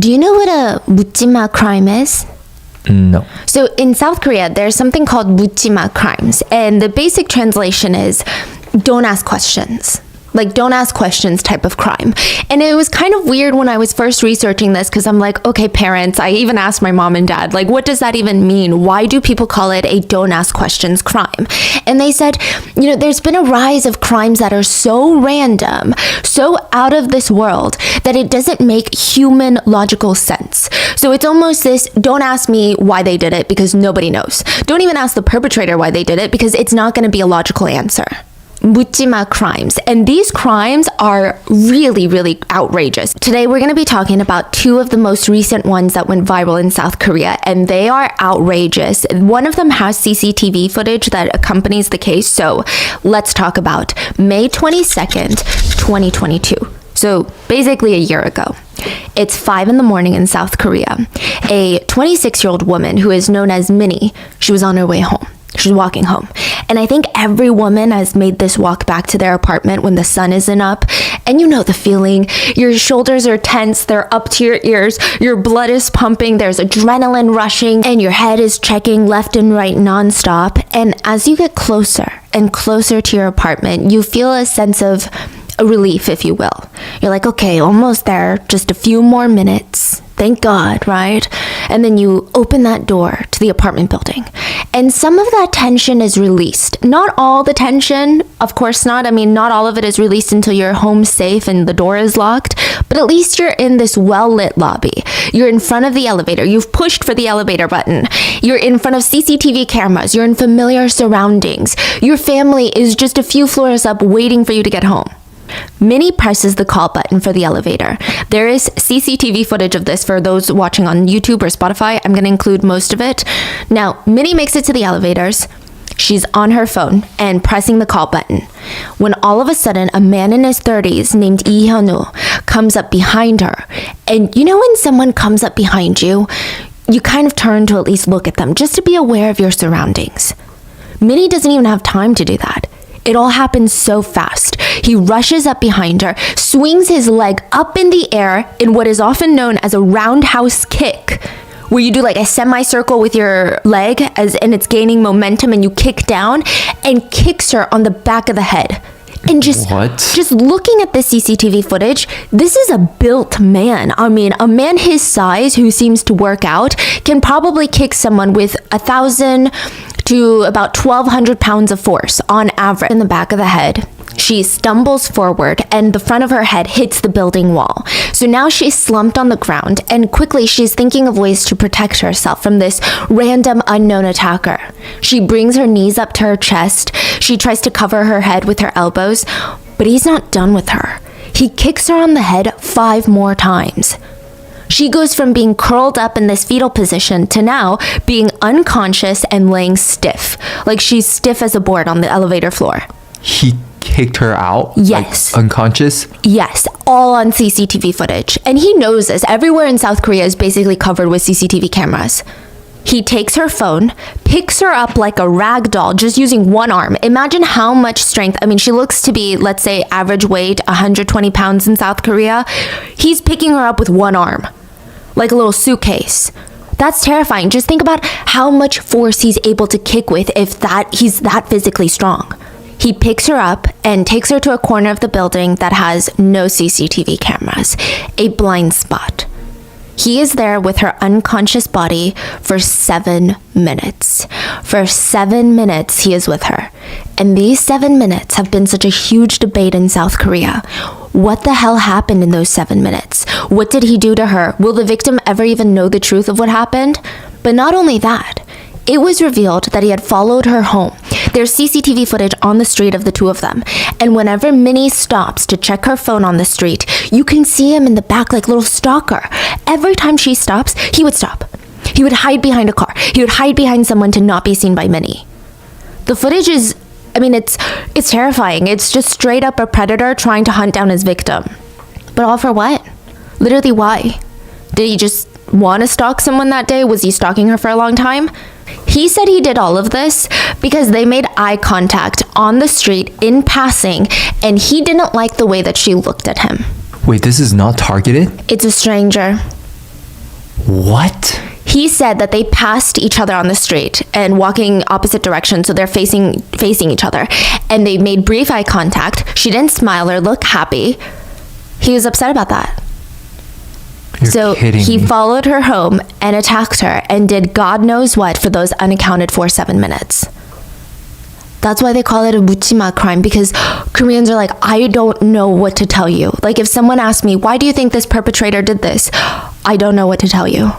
Do you know what a Mudjima crime is? No. So in South Korea, there's something called Mudjima crimes. And the basic translation is don't ask questions. Like, don't ask questions type of crime. And it was kind of weird when I was first researching this because I'm like, okay, parents, I even asked my mom and dad, like, what does that even mean? Why do people call it a don't ask questions crime? And they said, there's been a rise of crimes that are so random, so out of this world that it doesn't make human logical sense. So it's almost this, don't ask me why they did it because nobody knows. Don't even ask the perpetrator why they did it because it's not going to be a logical answer. Mudjima crimes. And these crimes are really, really outrageous. Today, we're going to be talking about two of the most recent ones that went viral in South Korea, and they are outrageous. One of them has CCTV footage that accompanies the case, so let's talk about May 22nd, 2022. So basically a year ago. It's 5 a.m. in South Korea. A 26-year-old woman who is known as Minnie, she was on her way home. She was walking home. And I think every woman has made this walk back to their apartment when the sun isn't up. And you know the feeling. Your shoulders are tense. They're up to your ears. Your blood is pumping. There's adrenaline rushing. And your head is checking left and right nonstop. And as you get closer and closer to your apartment, you feel a sense of a relief, if you will. You're like, okay, almost there. Just a few more minutes. Thank God, right? And then you open that door to the apartment building. And some of that tension is released. Not all the tension, of course not. I mean, not all of it is released until you're home safe and the door is locked. But at least you're in this well-lit lobby. You're in front of the elevator. You've pushed for the elevator button. You're in front of CCTV cameras. You're in familiar surroundings. Your family is just a few floors up waiting for you to get home. Minnie presses the call button for the elevator. There is CCTV footage of this for those watching on YouTube or Spotify. I'm going to include most of it. Now, Minnie makes it to the elevators. She's on her phone and pressing the call button when all of a sudden a man in his 30s named Lee Hyun-woo comes up behind her. And you know when someone comes up behind you, you kind of turn to at least look at them just to be aware of your surroundings. Minnie doesn't even have time to do that. It all happens so fast. He rushes up behind her, swings his leg up in the air in what is often known as a roundhouse kick, where you do like a semicircle with your leg and it's gaining momentum and you kick down, and kicks her on the back of the head. And just looking at the CCTV footage, this is a built man. I mean, a man his size who seems to work out can probably kick someone with 1,000 to about 1,200 pounds of force on average in the back of the head. She stumbles forward and the front of her head hits the building wall. So now she's slumped on the ground and quickly she's thinking of ways to protect herself from this random unknown attacker. She brings her knees up to her chest. She tries to cover her head with her elbows, but he's not done with her. He kicks her on the head 5 more times. She goes from being curled up in this fetal position to now being unconscious and laying stiff, like she's stiff as a board on the elevator floor. He kicked her out? Yes. Like, unconscious? Yes, all on CCTV footage. And he knows this. Everywhere in South Korea is basically covered with CCTV cameras. He takes her phone, picks her up like a rag doll, just using one arm. Imagine how much strength. I mean, she looks to be, let's say, average weight, 120 pounds in South Korea. He's picking her up with one arm, like a little suitcase. That's terrifying. Just think about how much force he's able to kick with if he's that physically strong. He picks her up and takes her to a corner of the building that has no CCTV cameras, a blind spot. He is there with her unconscious body for 7 minutes. For 7 minutes, he is with her. And these 7 minutes have been such a huge debate in South Korea. What the hell happened in those 7 minutes? What did he do to her? Will the victim ever even know the truth of what happened? But not only that, it was revealed that he had followed her home. There's CCTV footage on the street of the two of them. And whenever Minnie stops to check her phone on the street, you can see him in the back like a little stalker. Every time she stops, he would stop. He would hide behind a car. He would hide behind someone to not be seen by Minnie. The footage is, it's terrifying. It's just straight up a predator trying to hunt down his victim. But all for what? Literally why? Did he just want to stalk someone that day? Was he stalking her for a long time? He said he did all of this because they made eye contact on the street in passing, and he didn't like the way that she looked at him. Wait, this is not targeted? It's a stranger. What? He said that they passed each other on the street and walking opposite directions, so they're facing each other. And they made brief eye contact. She didn't smile or look happy. He was upset about that. You're kidding he me. followed her home and attacked her and did God knows what for those unaccounted for 7 minutes. That's why they call it a Mudjima crime, because Koreans are like, I don't know what to tell you. Like, if someone asked me, why do you think this perpetrator did this? I don't know what to tell you.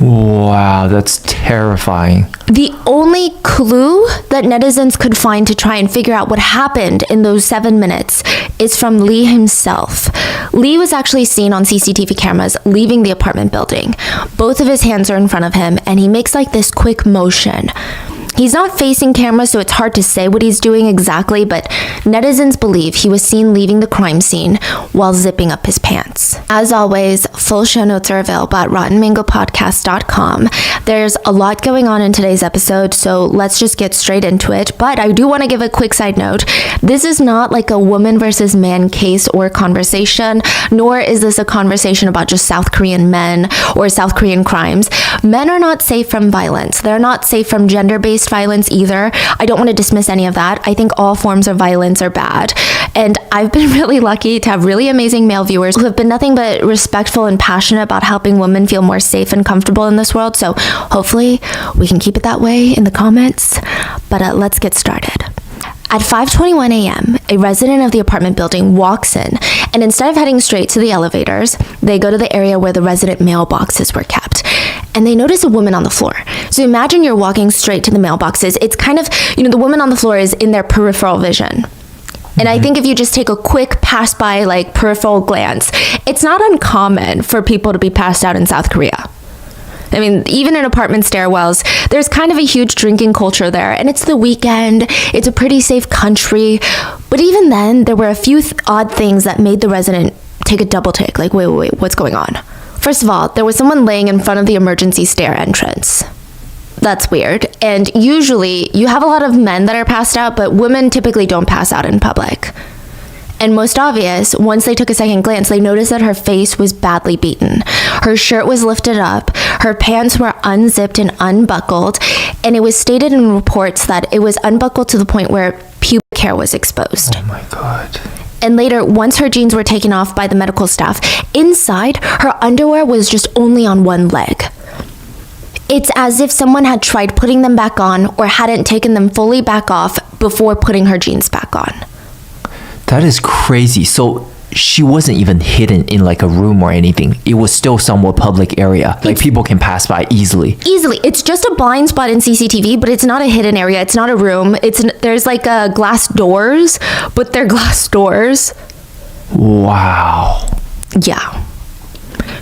Wow, that's terrifying. The only clue that netizens could find to try and figure out what happened in those 7 minutes is from Lee himself. Lee was actually seen on CCTV cameras leaving the apartment building. Both of his hands are in front of him, and he makes like this quick motion. He's not facing camera, so it's hard to say what he's doing exactly, but netizens believe he was seen leaving the crime scene while zipping up his pants. As always, full show notes are available at rottenmangopodcast.com. There's a lot going on in today's episode, so let's just get straight into it. But I do want to give a quick side note. This is not like a woman versus man case or conversation, nor is this a conversation about just South Korean men or South Korean crimes. Men are not safe from violence. They're not safe from gender-based violence either. I don't want to dismiss any of that. I think all forms of violence are bad. And I've been really lucky to have really amazing male viewers who have been nothing but respectful and passionate about helping women feel more safe and comfortable in this world. So hopefully we can keep it that way in the comments. But let's get started. At 5:21 a.m., a resident of the apartment building walks in, and instead of heading straight to the elevators, they go to the area where the resident mailboxes were kept. And they notice a woman on the floor. So imagine you're walking straight to the mailboxes. It's kind of, the woman on the floor is in their peripheral vision. And I think if you just take a quick pass by, like peripheral glance, it's not uncommon for people to be passed out in South Korea. I mean, even in apartment stairwells, there's kind of a huge drinking culture there, and it's the weekend. It's a pretty safe country. But even then, there were a few odd things that made the resident take a double take. Like, wait, what's going on? First of all, there was someone laying in front of the emergency stair entrance. That's weird. And usually, you have a lot of men that are passed out, but women typically don't pass out in public. And most obvious, once they took a second glance, they noticed that her face was badly beaten. Her shirt was lifted up, her pants were unzipped and unbuckled, and it was stated in reports that it was unbuckled to the point where pubic hair was exposed. Oh my God. And later, once her jeans were taken off by the medical staff, inside, her underwear was just only on one leg. It's as if someone had tried putting them back on or hadn't taken them fully back off before putting her jeans back on. That is crazy. So she wasn't even hidden in like a room or anything. It was still somewhat public area. Like people can pass by easily. Easily. It's just a blind spot in CCTV, but it's not a hidden area. It's not a room. There's like glass doors, but they're glass doors. Wow. Yeah.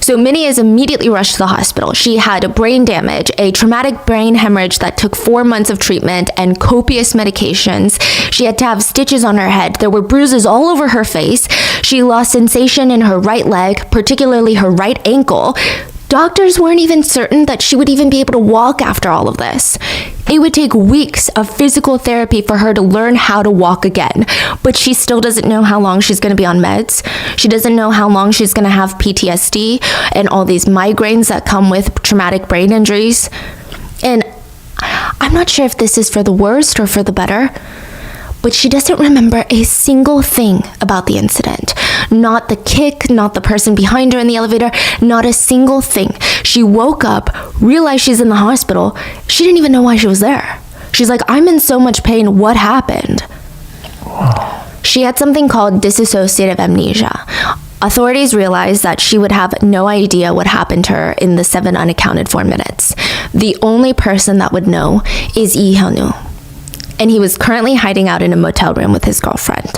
So Minnie is immediately rushed to the hospital. She had brain damage, a traumatic brain hemorrhage that took 4 months of treatment and copious medications. She had to have stitches on her head. There were bruises all over her face. She lost sensation in her right leg, particularly her right ankle. Doctors weren't even certain that she would even be able to walk after all of this. It would take weeks of physical therapy for her to learn how to walk again, but she still doesn't know how long she's going to be on meds. She doesn't know how long she's going to have PTSD and all these migraines that come with traumatic brain injuries. And I'm not sure if this is for the worst or for the better, but she doesn't remember a single thing about the incident. Not the kick, not the person behind her in the elevator, not a single thing. She woke up, realized she's in the hospital. She didn't even know why she was there. She's like, I'm in so much pain. What happened? Wow. She had something called dissociative amnesia. Authorities realized that she would have no idea what happened to her in the 7 unaccounted for minutes. The only person that would know is Lee Hyun-woo. And he was currently hiding out in a motel room with his girlfriend.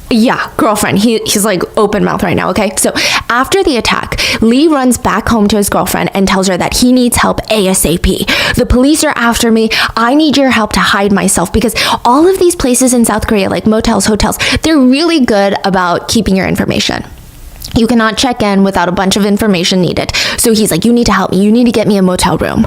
Yeah, girlfriend. He's like open mouth right now, okay? So after the attack, Lee runs back home to his girlfriend and tells her that he needs help ASAP. The police are after me. I need your help to hide myself, because all of these places in South Korea, like motels, hotels, they're really good about keeping your information. You cannot check in without a bunch of information needed. So he's like, you need to help me. You need to get me a motel room.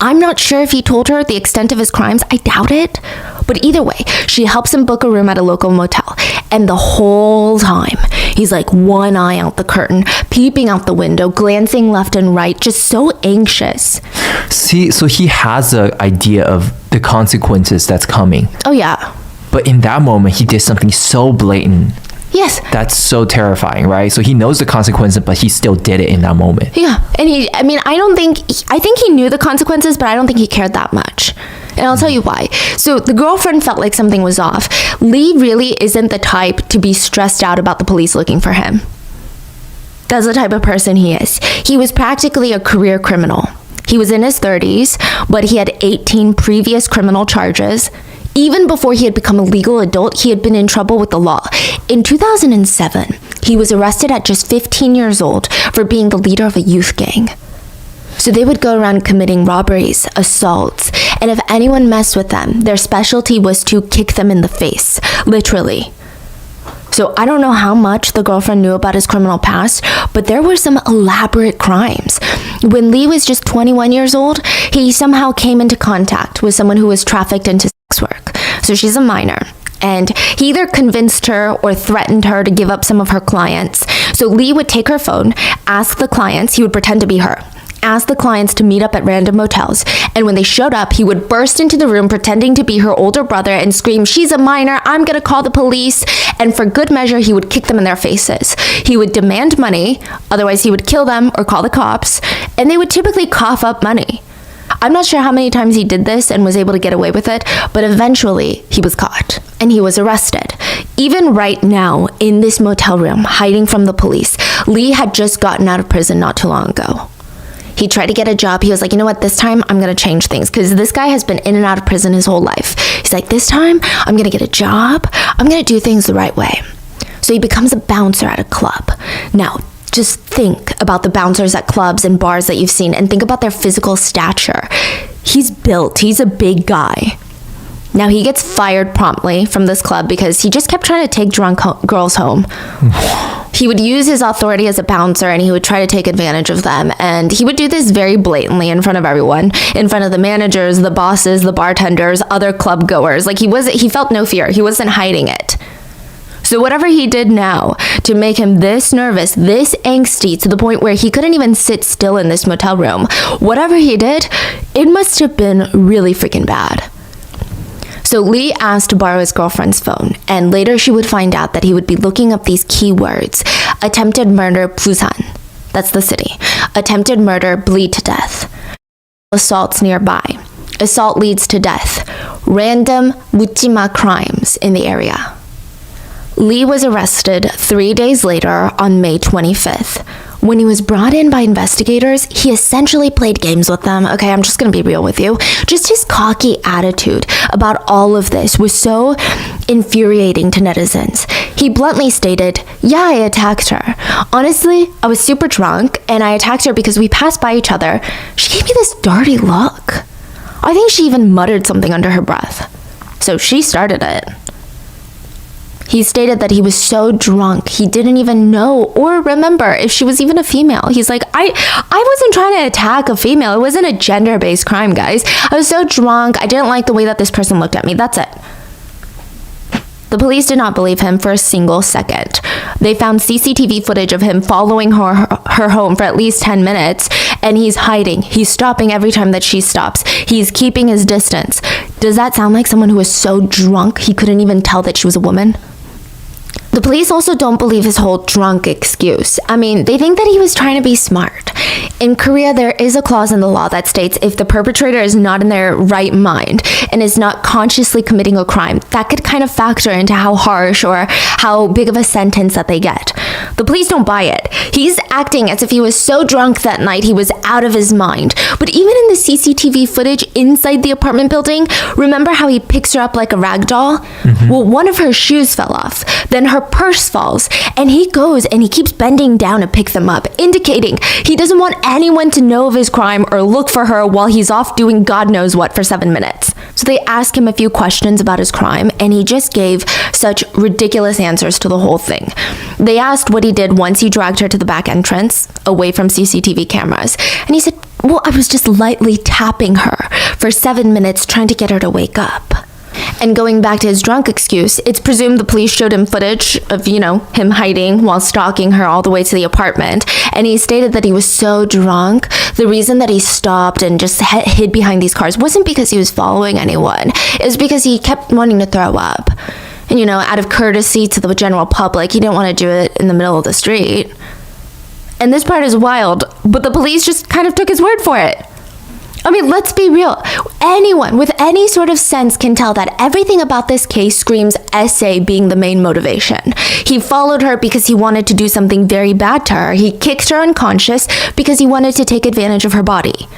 I'm not sure if he told her the extent of his crimes. I doubt it. But either way, she helps him book a room at a local motel. And the whole time, he's like one eye out the curtain, peeping out the window, glancing left and right, just so anxious. See, so he has an idea of the consequences that's coming. Oh, yeah. But in that moment, he did something so blatant. Yes. That's so terrifying, right? So he knows the consequences, but he still did it in that moment. Yeah. And I think he knew the consequences, but I don't think he cared that much. And I'll tell you why. So the girlfriend felt like something was off. Lee really isn't the type to be stressed out about the police looking for him. That's the type of person he is. He was practically a career criminal. He was in his 30s, but he had 18 previous criminal charges. Even before he had become a legal adult, he had been in trouble with the law. In 2007, he was arrested at just 15 years old for being the leader of a youth gang. So they would go around committing robberies, assaults, and if anyone messed with them, their specialty was to kick them in the face, literally. So I don't know how much the girlfriend knew about his criminal past, but there were some elaborate crimes. When Lee was just 21 years old, he somehow came into contact with someone who was trafficked into sex work. So she's a minor. And he either convinced her or threatened her to give up some of her clients. So Lee would take her phone, ask the clients, he would pretend to be her, ask the clients to meet up at random motels, and when they showed up, he would burst into the room pretending to be her older brother and scream, "She's a minor, I'm gonna call the police," and for good measure, he would kick them in their faces. He would demand money, otherwise he would kill them or call the cops, and they would typically cough up money. I'm not sure how many times he did this and was able to get away with it, but eventually he was caught and he was arrested. Even right now, in this motel room, hiding from the police, Lee had just gotten out of prison not too long ago. He tried to get a job. He was like, you know what, this time I'm going to change things because this guy has been in and out of prison his whole life. He's like, this time I'm going to get a job. I'm going to do things the right way. So he becomes a bouncer at a club. Now, just think about the bouncers at clubs and bars that you've seen and think about their physical stature. He's built. He's a big guy. Now, he gets fired promptly from this club because he just kept trying to take drunk girls home. He would use his authority as a bouncer and he would try to take advantage of them. And he would do this very blatantly in front of everyone, in front of the managers, the bosses, the bartenders, other club goers. Like he felt no fear. He wasn't hiding it. So whatever he did now to make him this nervous, this angsty, to the point where he couldn't even sit still in this motel room, whatever he did, it must have been really freaking bad. So Lee asked to borrow his girlfriend's phone, and later she would find out that he would be looking up these keywords: attempted murder Busan, that's the city, attempted murder bleed to death, assaults nearby, assault leads to death, random Mudjima crimes in the area. Lee was arrested 3 days later on May 25th. When he was brought in by investigators, he essentially played games with them. Okay, I'm just gonna be real with you. Just his cocky attitude about all of this was so infuriating to netizens. He bluntly stated, "Yeah, I attacked her. Honestly, I was super drunk and I attacked her because we passed by each other. She gave me this dirty look. I think she even muttered something under her breath. So she started it." He stated that he was so drunk, he didn't even know or remember if she was even a female. He's like, I wasn't trying to attack a female. It wasn't a gender-based crime, guys. I was so drunk, I didn't like the way that this person looked at me. That's it. The police did not believe him for a single second. They found CCTV footage of him following her home for at least 10 minutes, and he's hiding. He's stopping every time that she stops. He's keeping his distance. Does that sound like someone who was so drunk he couldn't even tell that she was a woman? The police also don't believe his whole drunk excuse. I mean, they think that he was trying to be smart. In Korea, there is a clause in the law that states if the perpetrator is not in their right mind and is not consciously committing a crime, that could kind of factor into how harsh or how big of a sentence that they get. The police don't buy it. He's acting as if he was so drunk that night he was out of his mind. But even in the CCTV footage inside the apartment building, remember how he picks her up like a rag doll? Mm-hmm. Well, one of her shoes fell off. Then her purse falls, and he goes and he keeps bending down to pick them up, indicating he doesn't want anyone to know of his crime or look for her while he's off doing God knows what for 7 minutes. So they asked him a few questions about his crime, and he just gave such ridiculous answers to the whole thing. They asked asked what he did once he dragged her to the back entrance, away from CCTV cameras. And he said, well, I was just lightly tapping her for 7 minutes trying to get her to wake up. And going back to his drunk excuse, it's presumed the police showed him footage of, him hiding while stalking her all the way to the apartment. And he stated that he was so drunk, the reason that he stopped and just hid behind these cars wasn't because he was following anyone. It was because he kept wanting to throw up. And, out of courtesy to the general public, he didn't want to do it in the middle of the street. And this part is wild, but the police just kind of took his word for it. I mean, let's be real. Anyone with any sort of sense can tell that everything about this case screams SA being the main motivation. He followed her because he wanted to do something very bad to her. He kicked her unconscious because he wanted to take advantage of her body.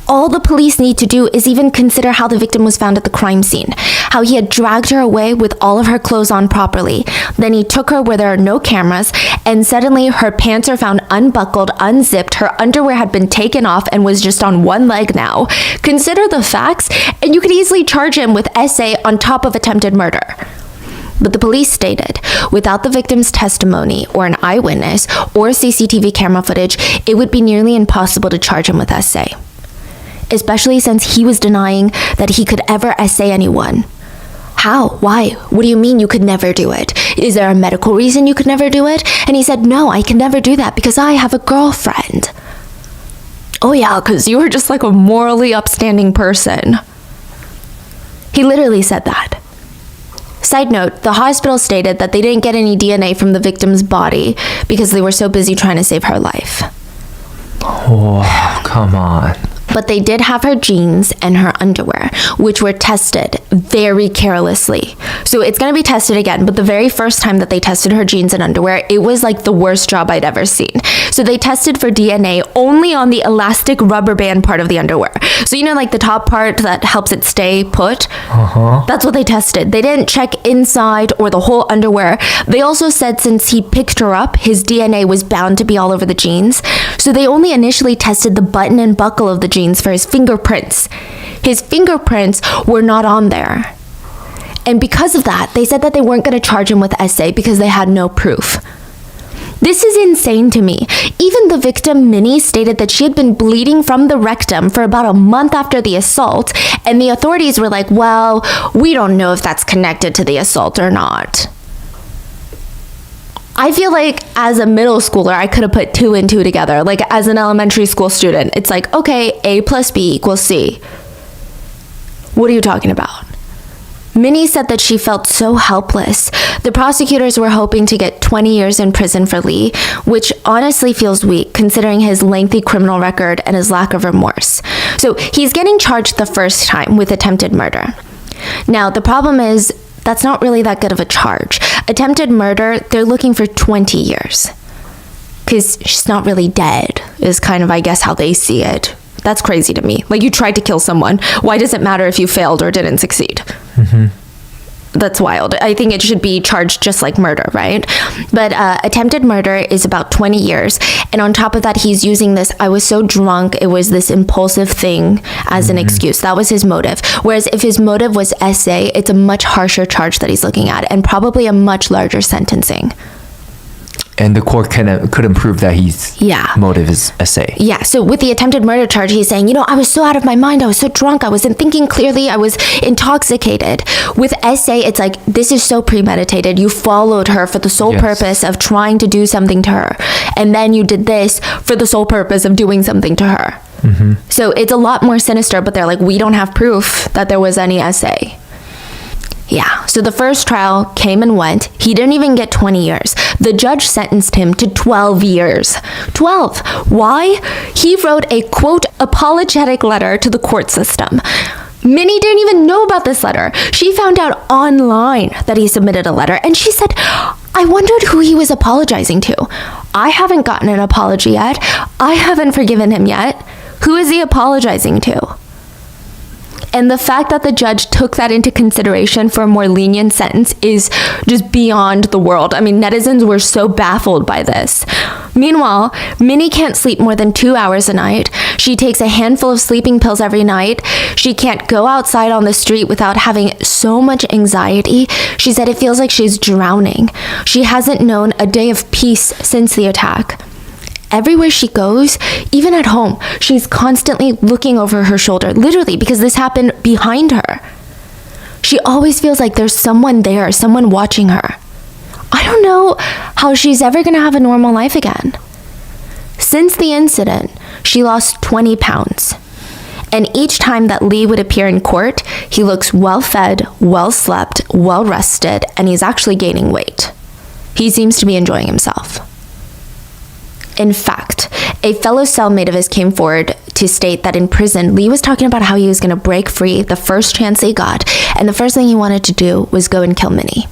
All the police need to do is even consider how the victim was found at the crime scene, how he had dragged her away with all of her clothes on properly. Then he took her where there are no cameras, and suddenly her pants are found unbuckled, unzipped, her underwear had been taken off and was just on one leg now. Consider the facts, and you could easily charge him with SA on top of attempted murder. But the police stated, without the victim's testimony or an eyewitness or CCTV camera footage, it would be nearly impossible to charge him with SA. Especially since he was denying that he could ever SA anyone. How? Why? What do you mean you could never do it? Is there a medical reason you could never do it? And he said, no, I can never do that because I have a girlfriend. Oh yeah, because you were just like a morally upstanding person. He literally said that. Side note, the hospital stated that they didn't get any DNA from the victim's body because they were so busy trying to save her life. Oh, come on. But they did have her jeans and her underwear, which were tested very carelessly. So it's going to be tested again, but the very first time that they tested her jeans and underwear, it was like the worst job I'd ever seen. So they tested for DNA only on the elastic rubber band part of the underwear. So like the top part that helps it stay put? That's what they tested. They didn't check inside or the whole underwear. They also said since he picked her up, his DNA was bound to be all over the jeans. So they only initially tested the button and buckle of the jeans for his fingerprints. His fingerprints were not on there. And because of that, they said that they weren't going to charge him with SA because they had no proof. This is insane to me. Even the victim, Minnie, stated that she had been bleeding from the rectum for about a month after the assault, and the authorities were like, well, we don't know if that's connected to the assault or not. I feel like as a middle schooler, I could have put 2 and 2 together. Like as an elementary school student, it's like, okay, A plus B equals C. What are you talking about? Minnie said that she felt so helpless. The prosecutors were hoping to get 20 years in prison for Lee, which honestly feels weak considering his lengthy criminal record and his lack of remorse. So he's getting charged the first time with attempted murder. Now, the problem is, that's not really that good of a charge. Attempted murder, they're looking for 20 years. Because she's not really dead, is kind of, I guess, how they see it. That's crazy to me. Like, you tried to kill someone. Why does it matter if you failed or didn't succeed? That's wild. I think it should be charged just like murder, right? But attempted murder is about 20 years. And on top of that, he's using this, I was so drunk, it was this impulsive thing as an excuse. That was his motive. Whereas if his motive was SA, it's a much harsher charge that he's looking at and probably a much larger sentencing. And the court couldn't prove that his motive is SA. Yeah, so with the attempted murder charge, he's saying, I was so out of my mind, I was so drunk, I wasn't thinking clearly, I was intoxicated. With SA, it's like, this is so premeditated. You followed her for the sole purpose of trying to do something to her. And then you did this for the sole purpose of doing something to her. So it's a lot more sinister, but they're like, we don't have proof that there was any SA. Yeah, so the first trial came and went. He didn't even get 20 years. The judge sentenced him to 12 years. 12. Why? He wrote a, quote, apologetic letter to the court system. Minnie didn't even know about this letter. She found out online that he submitted a letter, and she said, I wondered who he was apologizing to. I haven't gotten an apology yet. I haven't forgiven him yet. Who is he apologizing to? And the fact that the judge took that into consideration for a more lenient sentence is just beyond the world. I mean, netizens were so baffled by this. Meanwhile, Minnie can't sleep more than 2 hours a night. She She takes a handful of sleeping pills every night. She can't go outside on the street without having so much anxiety. She said it feels like she's drowning. She hasn't known a day of peace since the attack. Everywhere she goes, even at home, she's constantly looking over her shoulder, literally, because this happened behind her. She always feels like there's someone there, someone watching her. I don't know how she's ever going to have a normal life again. Since the incident, she lost 20 pounds. And each time that Lee would appear in court, he looks well-fed, well-slept, well-rested, and he's actually gaining weight. He seems to be enjoying himself. In fact, a fellow cellmate of his came forward to state that in prison, Lee was talking about how he was going to break free the first chance he got, and the first thing he wanted to do was go and kill Minnie.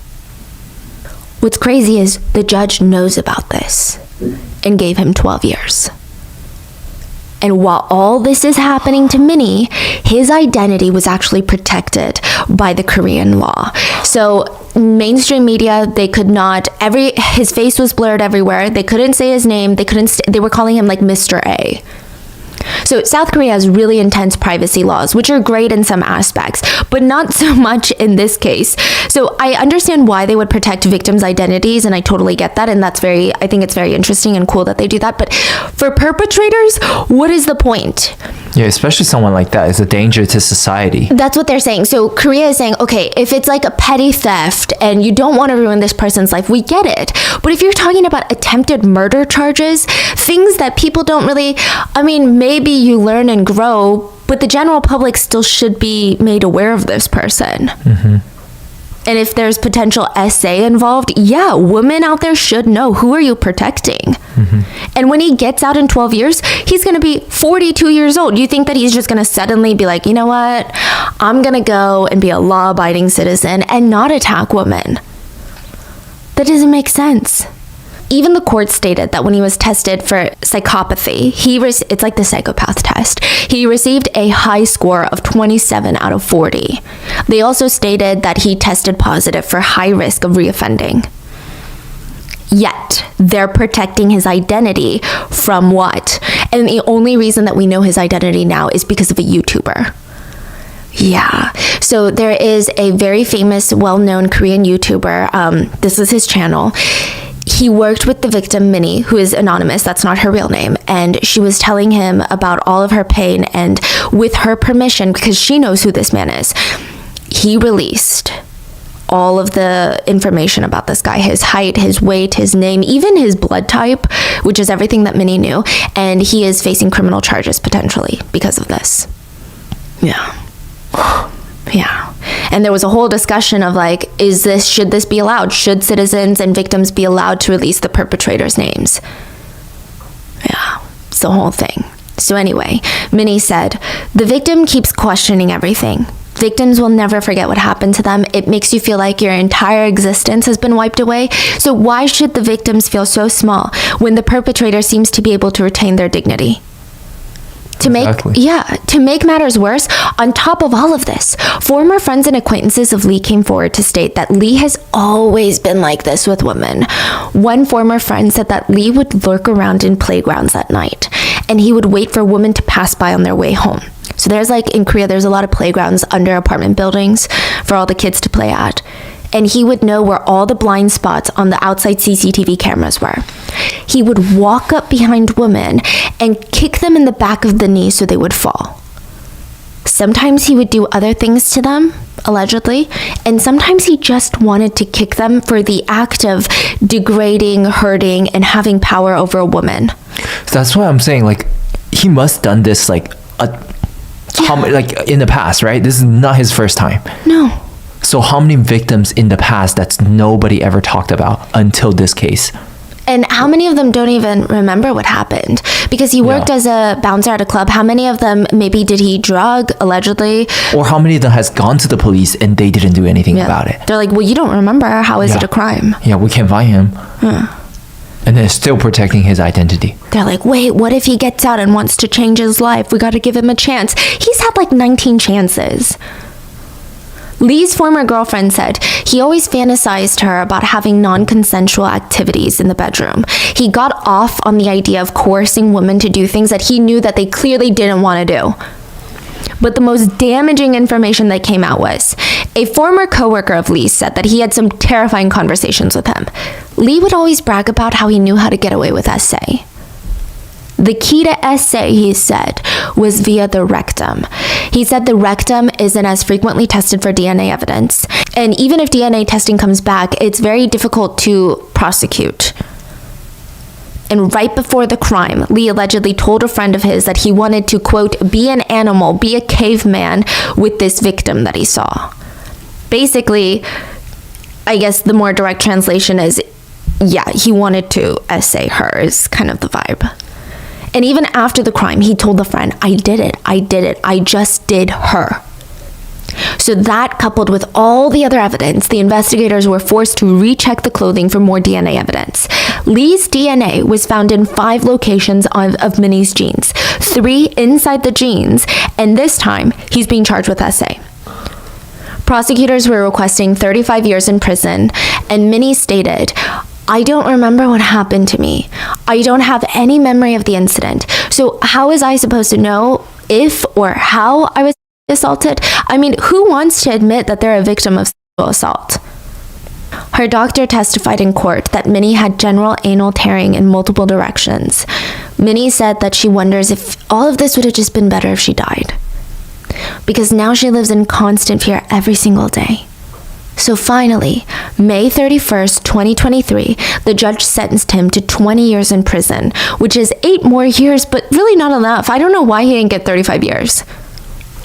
What's crazy is the judge knows about this and gave him 12 years. And while all this is happening to Minnie, his identity was actually protected by the Korean law. So mainstream media, they could not, his face was blurred everywhere. They couldn't say his name. They were calling him like Mr. A. So South Korea has really intense privacy laws, which are great in some aspects, but not so much in this case. So I understand why they would protect victims' identities, and I totally get that, and I think it's very interesting and cool that they do that. But for perpetrators, what is the point? Yeah, especially someone like that is a danger to society. That's what they're saying. So Korea is saying, okay, if it's like a petty theft and you don't want to ruin this person's life, we get it. But if you're talking about attempted murder charges, things that people don't really, maybe you learn and grow, but the general public still should be made aware of this person. Mm-hmm. And if there's potential SA involved, yeah, women out there should know, who are you protecting? Mm-hmm. And when he gets out in 12 years, he's going to be 42 years old. You think that he's just going to suddenly be like, you know what? I'm going to go and be a law-abiding citizen and not attack women. That doesn't make sense. Even the court stated that when he was tested for psychopathy, it's like the psychopath test. He received a high score of 27 out of 40. They also stated that he tested positive for high risk of reoffending. Yet, they're protecting his identity from what? And the only reason that we know his identity now is because of a YouTuber. Yeah. So there is a very famous, well-known Korean YouTuber. This is his channel. He worked with the victim, Minnie, who is anonymous. That's not her real name. And she was telling him about all of her pain. And with her permission, because she knows who this man is, he released all of the information about this guy, his height, his weight, his name, even his blood type, which is everything that Minnie knew. And he is facing criminal charges potentially because of this. Yeah. Yeah. And there was a whole discussion of like, should this be allowed? Should citizens and victims be allowed to release the perpetrators' names? Yeah, it's the whole thing. So anyway, Minnie said, the victim keeps questioning everything. Victims will never forget what happened to them. It makes you feel like your entire existence has been wiped away. So why should the victims feel so small when the perpetrator seems to be able to retain their dignity? To make matters worse, on top of all of this, former friends and acquaintances of Lee came forward to state that Lee has always been like this with women. One former friend said that Lee would lurk around in playgrounds at night, and he would wait for women to pass by on their way home. So there's in Korea, there's a lot of playgrounds under apartment buildings for all the kids to play at. And he would know where all the blind spots on the outside CCTV cameras were. He would walk up behind women and kick them in the back of the knee so they would fall. Sometimes he would do other things to them, allegedly, and sometimes he just wanted to kick them for the act of degrading, hurting, and having power over a woman. So that's why I'm saying, he must done this, in the past, right? This is not his first time. No. So how many victims in the past that's nobody ever talked about until this case? And how many of them don't even remember what happened? Because he worked as a bouncer at a club. How many of them, maybe did he drug, allegedly? Or how many of them has gone to the police and they didn't do anything about it? They're like, well, you don't remember. How is it a crime? Yeah, we can't find him. And they're still protecting his identity. They're like, wait, what if he gets out and wants to change his life? We got to give him a chance. He's had 19 chances. Lee's former girlfriend said he always fantasized her about having non-consensual activities in the bedroom. He got off on the idea of coercing women to do things that he knew that they clearly didn't want to do. But the most damaging information that came out was a former coworker of Lee's said that he had some terrifying conversations with him. Lee would always brag about how he knew how to get away with SA. The key to SA, he said, was via the rectum. He said the rectum isn't as frequently tested for DNA evidence, and even if DNA testing comes back, it's very difficult to prosecute. And right before the crime, Lee allegedly told a friend of his that he wanted to, quote, be an animal, be a caveman with this victim that he saw. Basically, I guess the more direct translation is, yeah, he wanted to SA her, is kind of the vibe. And even after the crime, he told the friend, I did it, I just did her. So that, coupled with all the other evidence, the investigators were forced to recheck the clothing for more DNA evidence. Lee's DNA was found in 5 locations of Minnie's jeans, 3 inside the jeans, and this time, he's being charged with SA. Prosecutors were requesting 35 years in prison, and Minnie stated, I don't remember what happened to me. I don't have any memory of the incident. So how was I supposed to know if or how I was assaulted? I mean, who wants to admit that they're a victim of sexual assault? Her doctor testified in court that Minnie had general anal tearing in multiple directions. Minnie said that she wonders if all of this would have just been better if she died. Because now she lives in constant fear every single day. So finally, May 31st, 2023, the judge sentenced him to 20 years in prison, which is 8 more years, but really not enough. I don't know why he didn't get 35 years.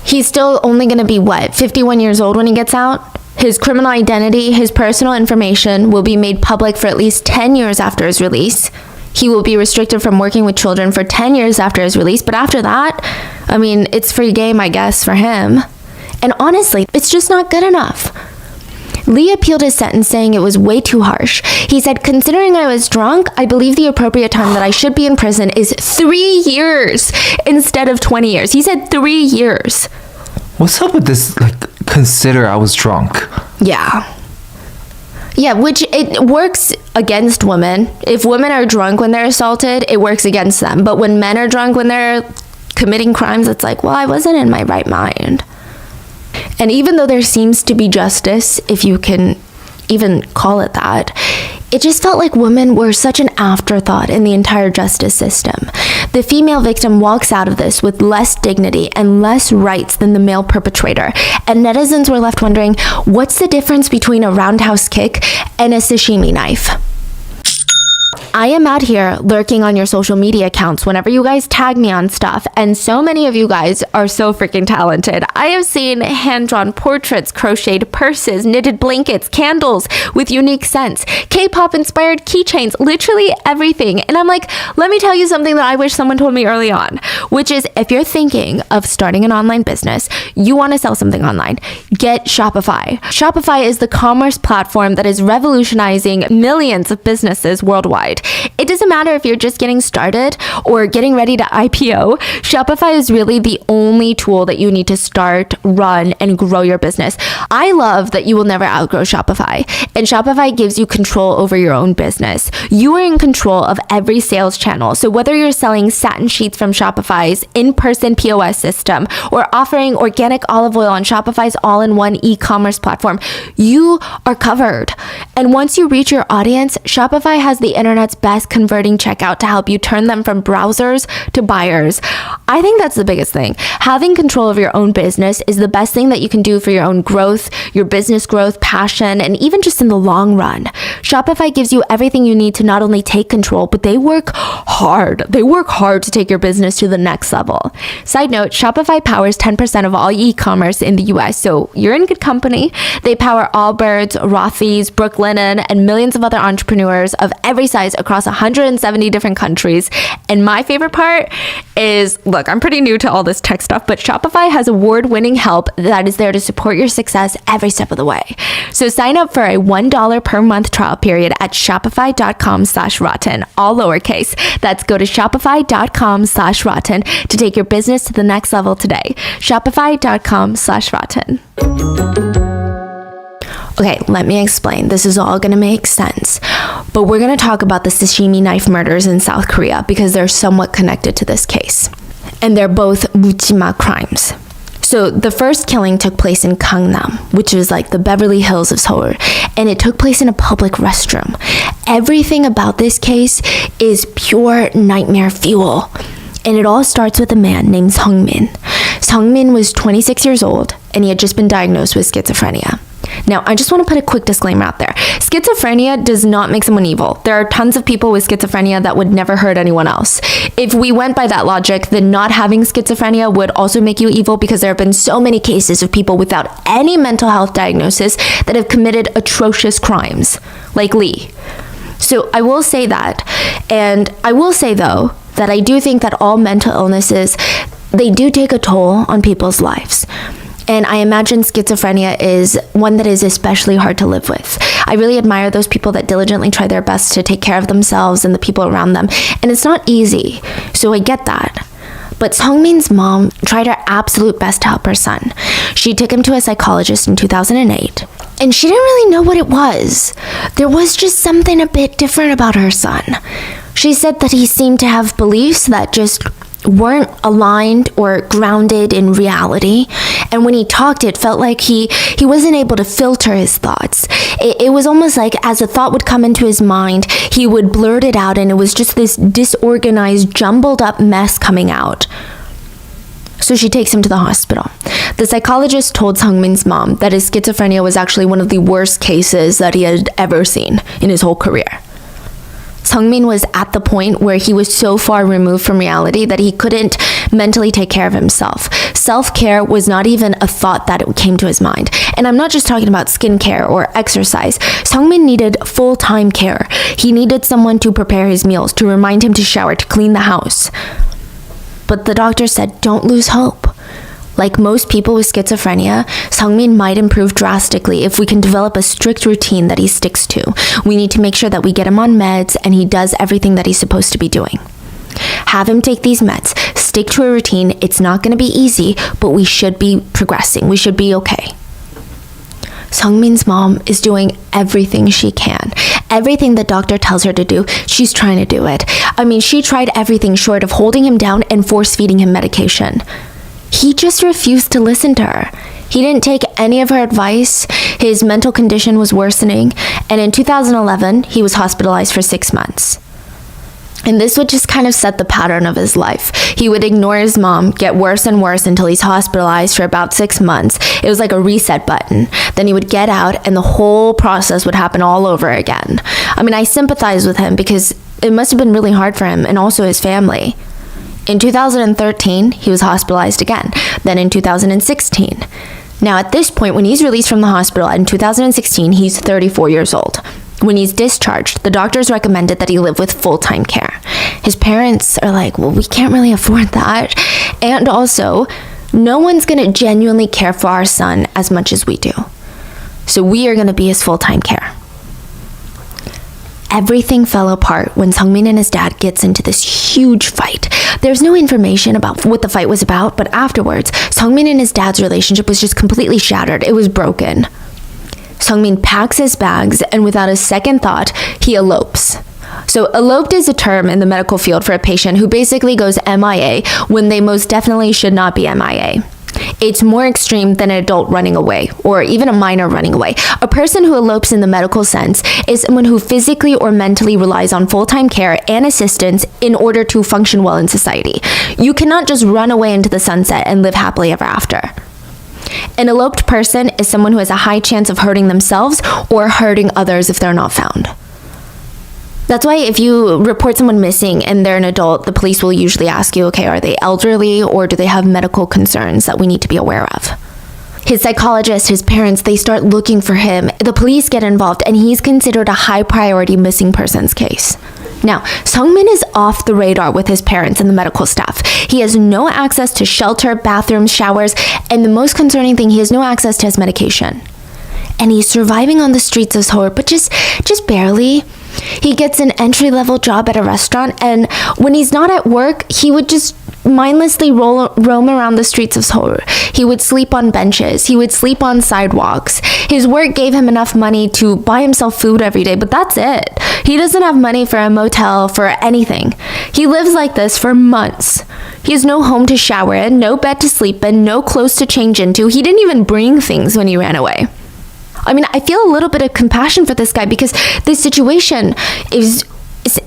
He's still only going to be, 51 years old when he gets out? His criminal identity, his personal information will be made public for at least 10 years after his release. He will be restricted from working with children for 10 years after his release, but after that, I mean, it's free game, I guess, for him. And honestly, it's just not good enough. Lee appealed his sentence, saying it was way too harsh. He said, considering I was drunk, I believe the appropriate time that I should be in prison is 3 years instead of 20 years. He said 3 years. What's up with this, consider I was drunk? Yeah. Yeah, which it works against women. If women are drunk when they're assaulted, it works against them. But when men are drunk when they're committing crimes, it's like, well, I wasn't in my right mind. And even though there seems to be justice, if you can even call it that, it just felt like women were such an afterthought in the entire justice system. The female victim walks out of this with less dignity and less rights than the male perpetrator, and netizens were left wondering, what's the difference between a roundhouse kick and a sashimi knife? I am out here lurking on your social media accounts whenever you guys tag me on stuff, and so many of you guys are so freaking talented. I have seen hand-drawn portraits, crocheted purses, knitted blankets, candles with unique scents, K-pop inspired keychains, literally everything. And I'm like, let me tell you something that I wish someone told me early on, which is if you're thinking of starting an online business, you want to sell something online, get Shopify. Shopify is the commerce platform that is revolutionizing millions of businesses worldwide. It doesn't matter if you're just getting started or getting ready to IPO, Shopify is really the only tool that you need to start, run, and grow your business. I love that you will never outgrow Shopify, and Shopify gives you control over your own business. You are in control of every sales channel. So whether you're selling satin sheets from Shopify's in-person POS system or offering organic olive oil on Shopify's all-in-one e-commerce platform, you are covered. And once you reach your audience, Shopify has the internet's best converting checkout to help you turn them from browsers to buyers. I think that's the biggest thing. Having control of your own business is the best thing that you can do for your own growth, your business growth, passion, and even just in the long run. Shopify gives you everything you need to not only take control, but they work hard. They work hard to take your business to the next level. Side note, Shopify powers 10% of all e-commerce in the US, so you're in good company. They power Allbirds, Rothy's, Brooklinen, and millions of other entrepreneurs of every size across 170 different countries. And my favorite part is, look, I'm pretty new to all this tech stuff, but Shopify has award-winning help that is there to support your success every step of the way. So sign up for a $1 per month trial period at shopify.com/rotten, all lowercase. That's go to shopify.com/rotten to take your business to the next level today. Shopify.com/rotten. Okay, let me explain. This is all gonna make sense. But we're gonna talk about the sashimi knife murders in South Korea because they're somewhat connected to this case. And they're both Mudjima crimes. So the first killing took place in Gangnam, which is like the Beverly Hills of Seoul, and it took place in a public restroom. Everything about this case is pure nightmare fuel. And it all starts with a man named Seung-min. Seung-min was 26 years old, and he had just been diagnosed with schizophrenia. Now, I just want to put a quick disclaimer out there. Schizophrenia does not make someone evil. There are tons of people with schizophrenia that would never hurt anyone else. If we went by that logic, then not having schizophrenia would also make you evil because there have been so many cases of people without any mental health diagnosis that have committed atrocious crimes, like Lee. So I will say that. And I will say, though, that I do think that all mental illnesses, they do take a toll on people's lives. And I imagine schizophrenia is one that is especially hard to live with. I really admire those people that diligently try their best to take care of themselves and the people around them. And it's not easy, so I get that. But Seung-min's mom tried her absolute best to help her son. She took him to a psychologist in 2008. And she didn't really know what it was. There was just something a bit different about her son. She said that he seemed to have beliefs that just weren't aligned or grounded in reality. And when he talked, it felt like he wasn't able to filter his thoughts. It was almost like as a thought would come into his mind, he would blurt it out, and it was just this disorganized, jumbled up mess coming out. So she takes him to the hospital. The psychologist told Seung-min's mom that his schizophrenia was actually one of the worst cases that he had ever seen in his whole career. Seung-min was at the point where he was so far removed from reality that he couldn't mentally take care of himself. Self-care was not even a thought that it came to his mind. And I'm not just talking about skincare or exercise. Seung-min needed full-time care. He needed someone to prepare his meals, to remind him to shower, to clean the house. But the doctor said, don't lose hope. Like most people with schizophrenia, Seung-min might improve drastically if we can develop a strict routine that he sticks to. We need to make sure that we get him on meds and he does everything that he's supposed to be doing. Have him take these meds. Stick to a routine. It's not going to be easy, but we should be progressing. We should be okay. Seung-min's mom is doing everything she can. Everything the doctor tells her to do, she's trying to do it. I mean, she tried everything short of holding him down and force-feeding him medication. He just refused to listen to her. He didn't take any of her advice. His mental condition was worsening, and in 2011, he was hospitalized for 6 months. And this would just kind of set the pattern of his life. He would ignore his mom, get worse and worse until he's hospitalized for about 6 months. It was like a reset button. Then he would get out, and the whole process would happen all over again. I mean, I sympathize with him because it must have been really hard for him and also his family. In 2013, he was hospitalized again, then in 2016. Now, at this point, when he's released from the hospital in 2016, he's 34 years old. When he's discharged, the doctors recommended that he live with full-time care. His parents are like, well, we can't really afford that. And also, no one's going to genuinely care for our son as much as we do. So we are going to be his full-time care. Everything fell apart when Seung-min and his dad gets into this huge fight. There's no information about what the fight was about, but afterwards, Seung-min and his dad's relationship was just completely shattered. It was broken. Seung-min packs his bags, and without a second thought, he elopes. So eloped is a term in the medical field for a patient who basically goes MIA when they most definitely should not be MIA. It's more extreme than an adult running away, or even a minor running away. A person who elopes in the medical sense is someone who physically or mentally relies on full-time care and assistance in order to function well in society. You cannot just run away into the sunset and live happily ever after. An eloped person is someone who has a high chance of hurting themselves or hurting others if they're not found. That's why if you report someone missing and they're an adult, the police will usually ask you, okay, are they elderly or do they have medical concerns that we need to be aware of? His psychologist, his parents, they start looking for him. The police get involved, and he's considered a high priority missing persons case. Now, Seung-min is off the radar with his parents and the medical staff. He has no access to shelter, bathrooms, showers, and the most concerning thing, he has no access to his medication. And he's surviving on the streets of Seoul, but just barely. He gets an entry-level job at a restaurant, and when he's not at work, he would just mindlessly roam around the streets of Seoul. He would sleep on benches. He would sleep on sidewalks. His work gave him enough money to buy himself food every day, but that's it. He doesn't have money for a motel, for anything. He lives like this for months. He has no home to shower in, no bed to sleep in, no clothes to change into. He didn't even bring things when he ran away. I mean, I feel a little bit of compassion for this guy because this situation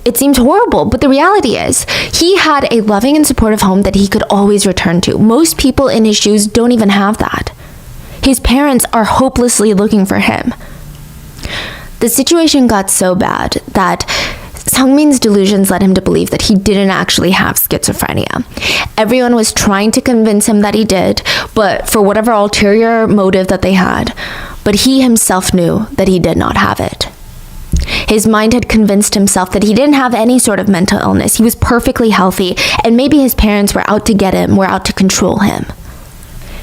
it seems horrible, but the reality is he had a loving and supportive home that he could always return to. Most people in his shoes don't even have that. His parents are hopelessly looking for him. The situation got so bad that Sungmin's delusions led him to believe that he didn't actually have schizophrenia. Everyone was trying to convince him that he did, but for whatever ulterior motive that they had, but he himself knew that he did not have it. His mind had convinced himself that he didn't have any sort of mental illness. He was perfectly healthy, and maybe his parents were out to get him, were out to control him.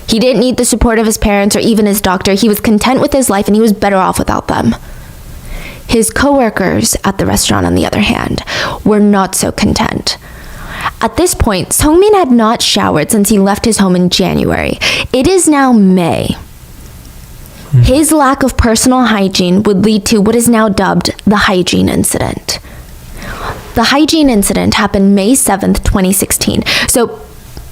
He didn't need the support of his parents or even his doctor. He was content with his life, and he was better off without them. His coworkers at the restaurant, on the other hand, were not so content. At this point, Sungmin had not showered since he left his home in January. It is now May. His lack of personal hygiene would lead to what is now dubbed the hygiene incident. The hygiene incident happened May 7th, 2016. So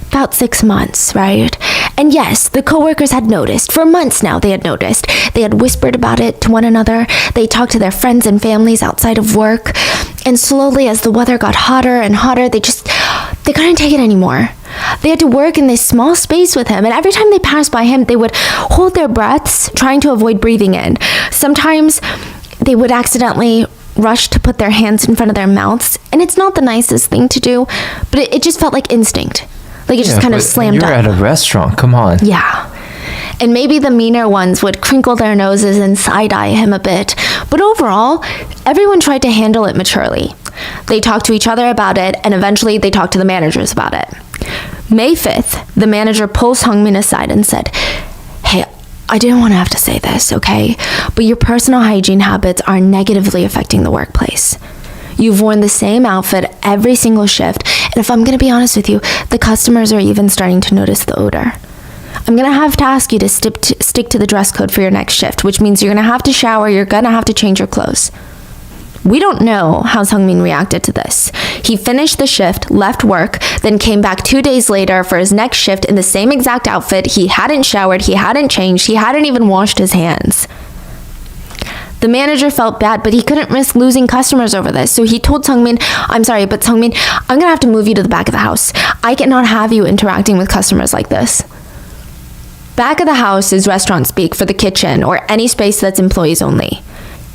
about 6 months, right? And yes, the coworkers had noticed. For months now, they had noticed. They had whispered about it to one another. They talked to their friends and families outside of work. And slowly, as the weather got hotter and hotter, they couldn't take it anymore. They had to work in this small space with him, and every time they passed by him, they would hold their breaths, trying to avoid breathing in. Sometimes they would accidentally rush to put their hands in front of their mouths, and it's not the nicest thing to do, but it just felt like instinct. Like it just kind of slammed up. You're at a restaurant, come on. Yeah. And maybe the meaner ones would crinkle their noses and side-eye him a bit, but overall, everyone tried to handle it maturely. They talked to each other about it, and eventually they talked to the managers about it. May 5th, the manager pulled Sungmin aside and said, "Hey, I didn't want to have to say this, okay? But your personal hygiene habits are negatively affecting the workplace. You've worn the same outfit every single shift, and if I'm going to be honest with you, the customers are even starting to notice the odor. I'm going to have to ask you to stick to the dress code for your next shift, which means you're going to have to shower, you're going to have to change your clothes." We don't know how Sungmin reacted to this. He finished the shift, left work, then came back 2 days later for his next shift in the same exact outfit. He hadn't showered, he hadn't changed, he hadn't even washed his hands. The manager felt bad, but he couldn't risk losing customers over this, so he told Sungmin, "I'm sorry, but Sungmin, I'm gonna have to move you to the back of the house. I cannot have you interacting with customers like this." Back of the house is restaurant speak for the kitchen or any space that's employees only.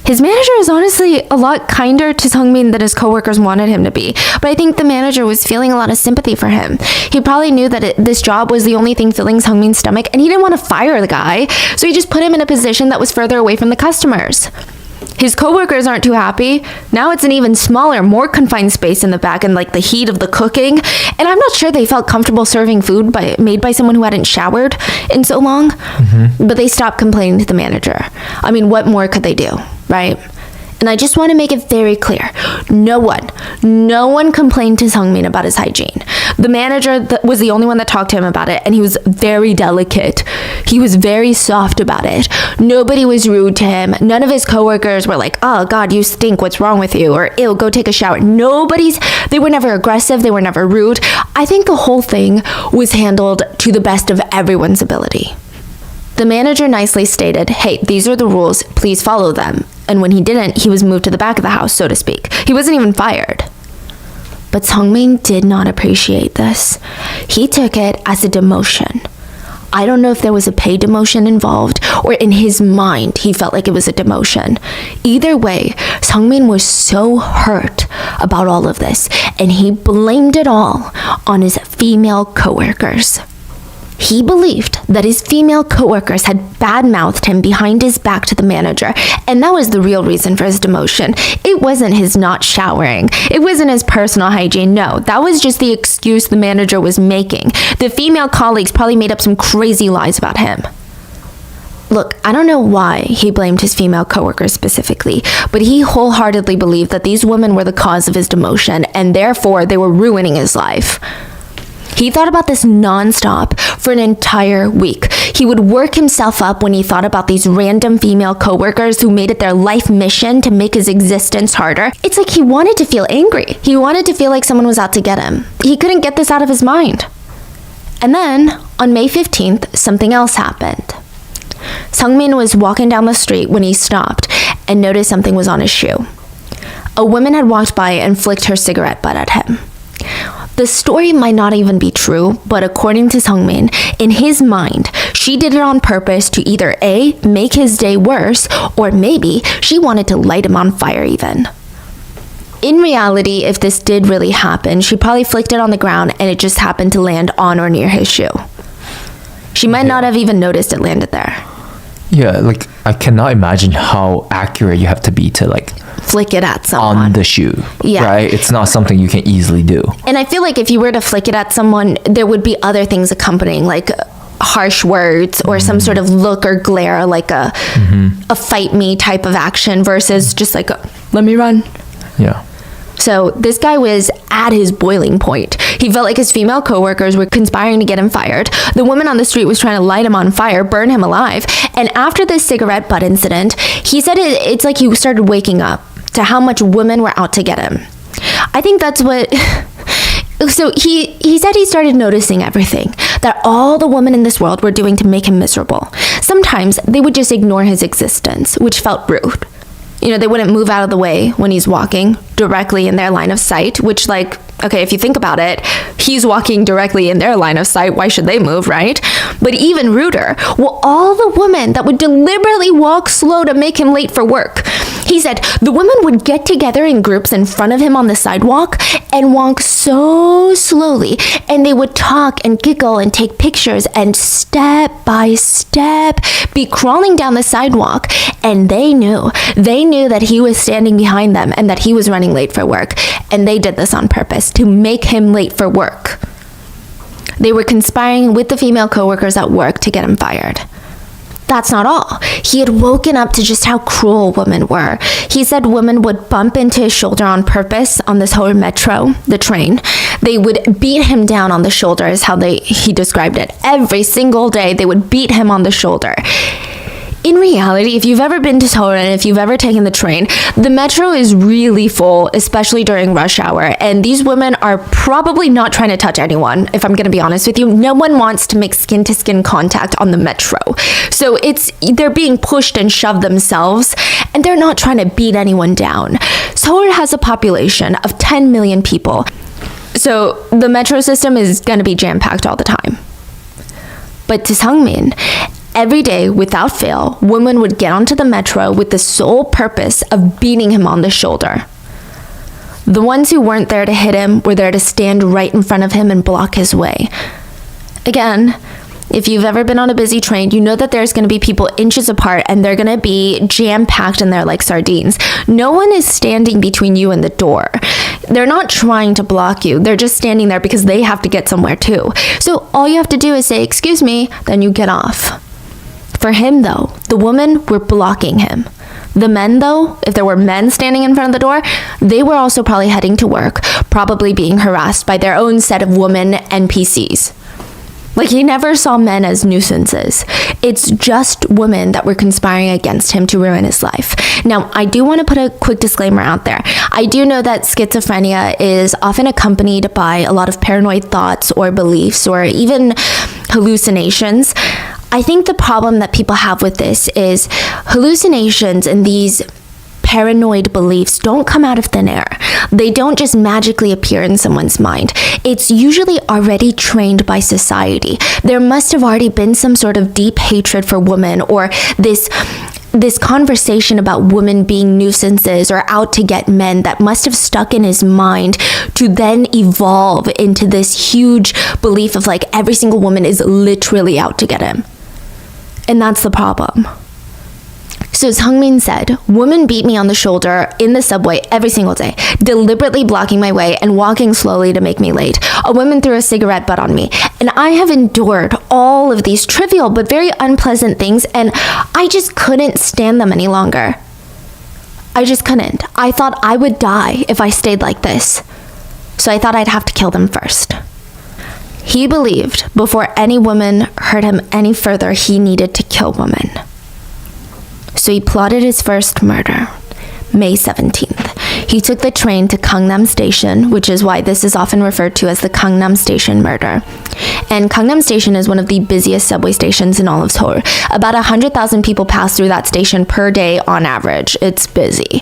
His manager is honestly a lot kinder to Sungmin than his coworkers wanted him to be, but I think the manager was feeling a lot of sympathy for him. He probably knew that this job was the only thing filling Sungmin's stomach, and he didn't want to fire the guy, so he just put him in a position that was further away from the customers. His coworkers aren't too happy. Now it's an even smaller, more confined space in the back and like the heat of the cooking, and I'm not sure they felt comfortable serving food made by someone who hadn't showered in so long, but they stopped complaining to the manager. I mean, what more could they do, right? And I just want to make it very clear. No one complained to Sungmin about his hygiene. The manager was the only one that talked to him about it, and he was very delicate. He was very soft about it. Nobody was rude to him. None of his coworkers were like, "Oh God, you stink, what's wrong with you?" or "Ew, go take a shower." They were never aggressive, they were never rude. I think the whole thing was handled to the best of everyone's ability. The manager nicely stated, "Hey, these are the rules, please follow them." And when he didn't, he was moved to the back of the house, so to speak. He wasn't even fired. But Sungmin did not appreciate this. He took it as a demotion. I don't know if there was a paid demotion involved, or in his mind, he felt like it was a demotion. Either way, Sungmin was so hurt about all of this, and he blamed it all on his female coworkers. He believed that his female coworkers had bad-mouthed him behind his back to the manager, and that was the real reason for his demotion. It wasn't his not showering. It wasn't his personal hygiene. No, that was just the excuse the manager was making. The female colleagues probably made up some crazy lies about him. Look, I don't know why he blamed his female coworkers specifically, but he wholeheartedly believed that these women were the cause of his demotion, and therefore they were ruining his life. He thought about this nonstop for an entire week. He would work himself up when he thought about these random female coworkers who made it their life mission to make his existence harder. It's like he wanted to feel angry. He wanted to feel like someone was out to get him. He couldn't get this out of his mind. And then, on May 15th, something else happened. Sungmin was walking down the street when he stopped and noticed something was on his shoe. A woman had walked by and flicked her cigarette butt at him. The story might not even be true, but according to Sungmin, in his mind, she did it on purpose to either A, make his day worse, or maybe she wanted to light him on fire even. In reality, if this did really happen, she probably flicked it on the ground and it just happened to land on or near his shoe. She might not have even noticed it landed there. Yeah, like I cannot imagine how accurate you have to be to like Flick it at someone. on the shoe. Yeah. Right? It's not something you can easily do. And I feel like if you were to flick it at someone, there would be other things accompanying, like harsh words or some sort of look or glare, like a fight me type of action versus just like, let me run. Yeah. So this guy was at his boiling point. He felt like his female coworkers were conspiring to get him fired. The woman on the street was trying to light him on fire, burn him alive. And after this cigarette butt incident, he said it's like he started waking up to how much women were out to get him. I think that's what... So he said he started noticing everything that all the women in this world were doing to make him miserable. Sometimes they would just ignore his existence, which felt rude. You know, they wouldn't move out of the way when he's walking directly in their line of sight, which, like, okay, if you think about it, he's walking directly in their line of sight. Why should they move, right? But even ruder were all the women that would deliberately walk slow to make him late for work. He said the women would get together in groups in front of him on the sidewalk and walk so slowly, and they would talk and giggle and take pictures and step by step be crawling down the sidewalk, and they knew that he was standing behind them and that he was running late for work, and they did this on purpose to make him late for work. They were conspiring with the female coworkers at work to get him fired. That's not all. He had woken up to just how cruel women were. He said women would bump into his shoulder on purpose on this whole metro, the train. They would beat him down on the shoulder is how he described it. Every single day they would beat him on the shoulder. In reality, if you've ever been to Seoul and if you've ever taken the train, the metro is really full, especially during rush hour. And these women are probably not trying to touch anyone, if I'm going to be honest with you. No one wants to make skin-to-skin contact on the metro. So they're being pushed and shoved themselves, and they're not trying to beat anyone down. Seoul has a population of 10 million people. So the metro system is going to be jam-packed all the time. But to Sungmin, every day, without fail, women would get onto the metro with the sole purpose of beating him on the shoulder. The ones who weren't there to hit him were there to stand right in front of him and block his way. Again, if you've ever been on a busy train, you know that there's going to be people inches apart and they're going to be jam-packed in there like sardines. No one is standing between you and the door. They're not trying to block you. They're just standing there because they have to get somewhere too. So all you have to do is say, "Excuse me," then you get off. For him, though, the women were blocking him. The men, though, if there were men standing in front of the door, they were also probably heading to work, probably being harassed by their own set of women NPCs. Like, he never saw men as nuisances. It's just women that were conspiring against him to ruin his life. Now, I do want to put a quick disclaimer out there. I do know that schizophrenia is often accompanied by a lot of paranoid thoughts or beliefs or even hallucinations. I think the problem that people have with this is hallucinations and these paranoid beliefs don't come out of thin air. They don't just magically appear in someone's mind. It's usually already trained by society. There must have already been some sort of deep hatred for women, or this conversation about women being nuisances or out to get men that must have stuck in his mind to then evolve into this huge belief of like every single woman is literally out to get him. And that's the problem. So Sungmin said, women beat me on the shoulder in the subway every single day, deliberately blocking my way and walking slowly to make me late. A woman threw a cigarette butt on me, and I have endured all of these trivial but very unpleasant things, and I just couldn't stand them any longer. I just couldn't. I thought I would die if I stayed like this. So I thought I'd have to kill them first. He believed before any woman hurt him any further, he needed to kill women. So he plotted his first murder, May 17th. He took the train to Gangnam Station, which is why this is often referred to as the Gangnam Station murder. And Gangnam Station is one of the busiest subway stations in all of Seoul. About 100,000 people pass through that station per day on average. It's busy.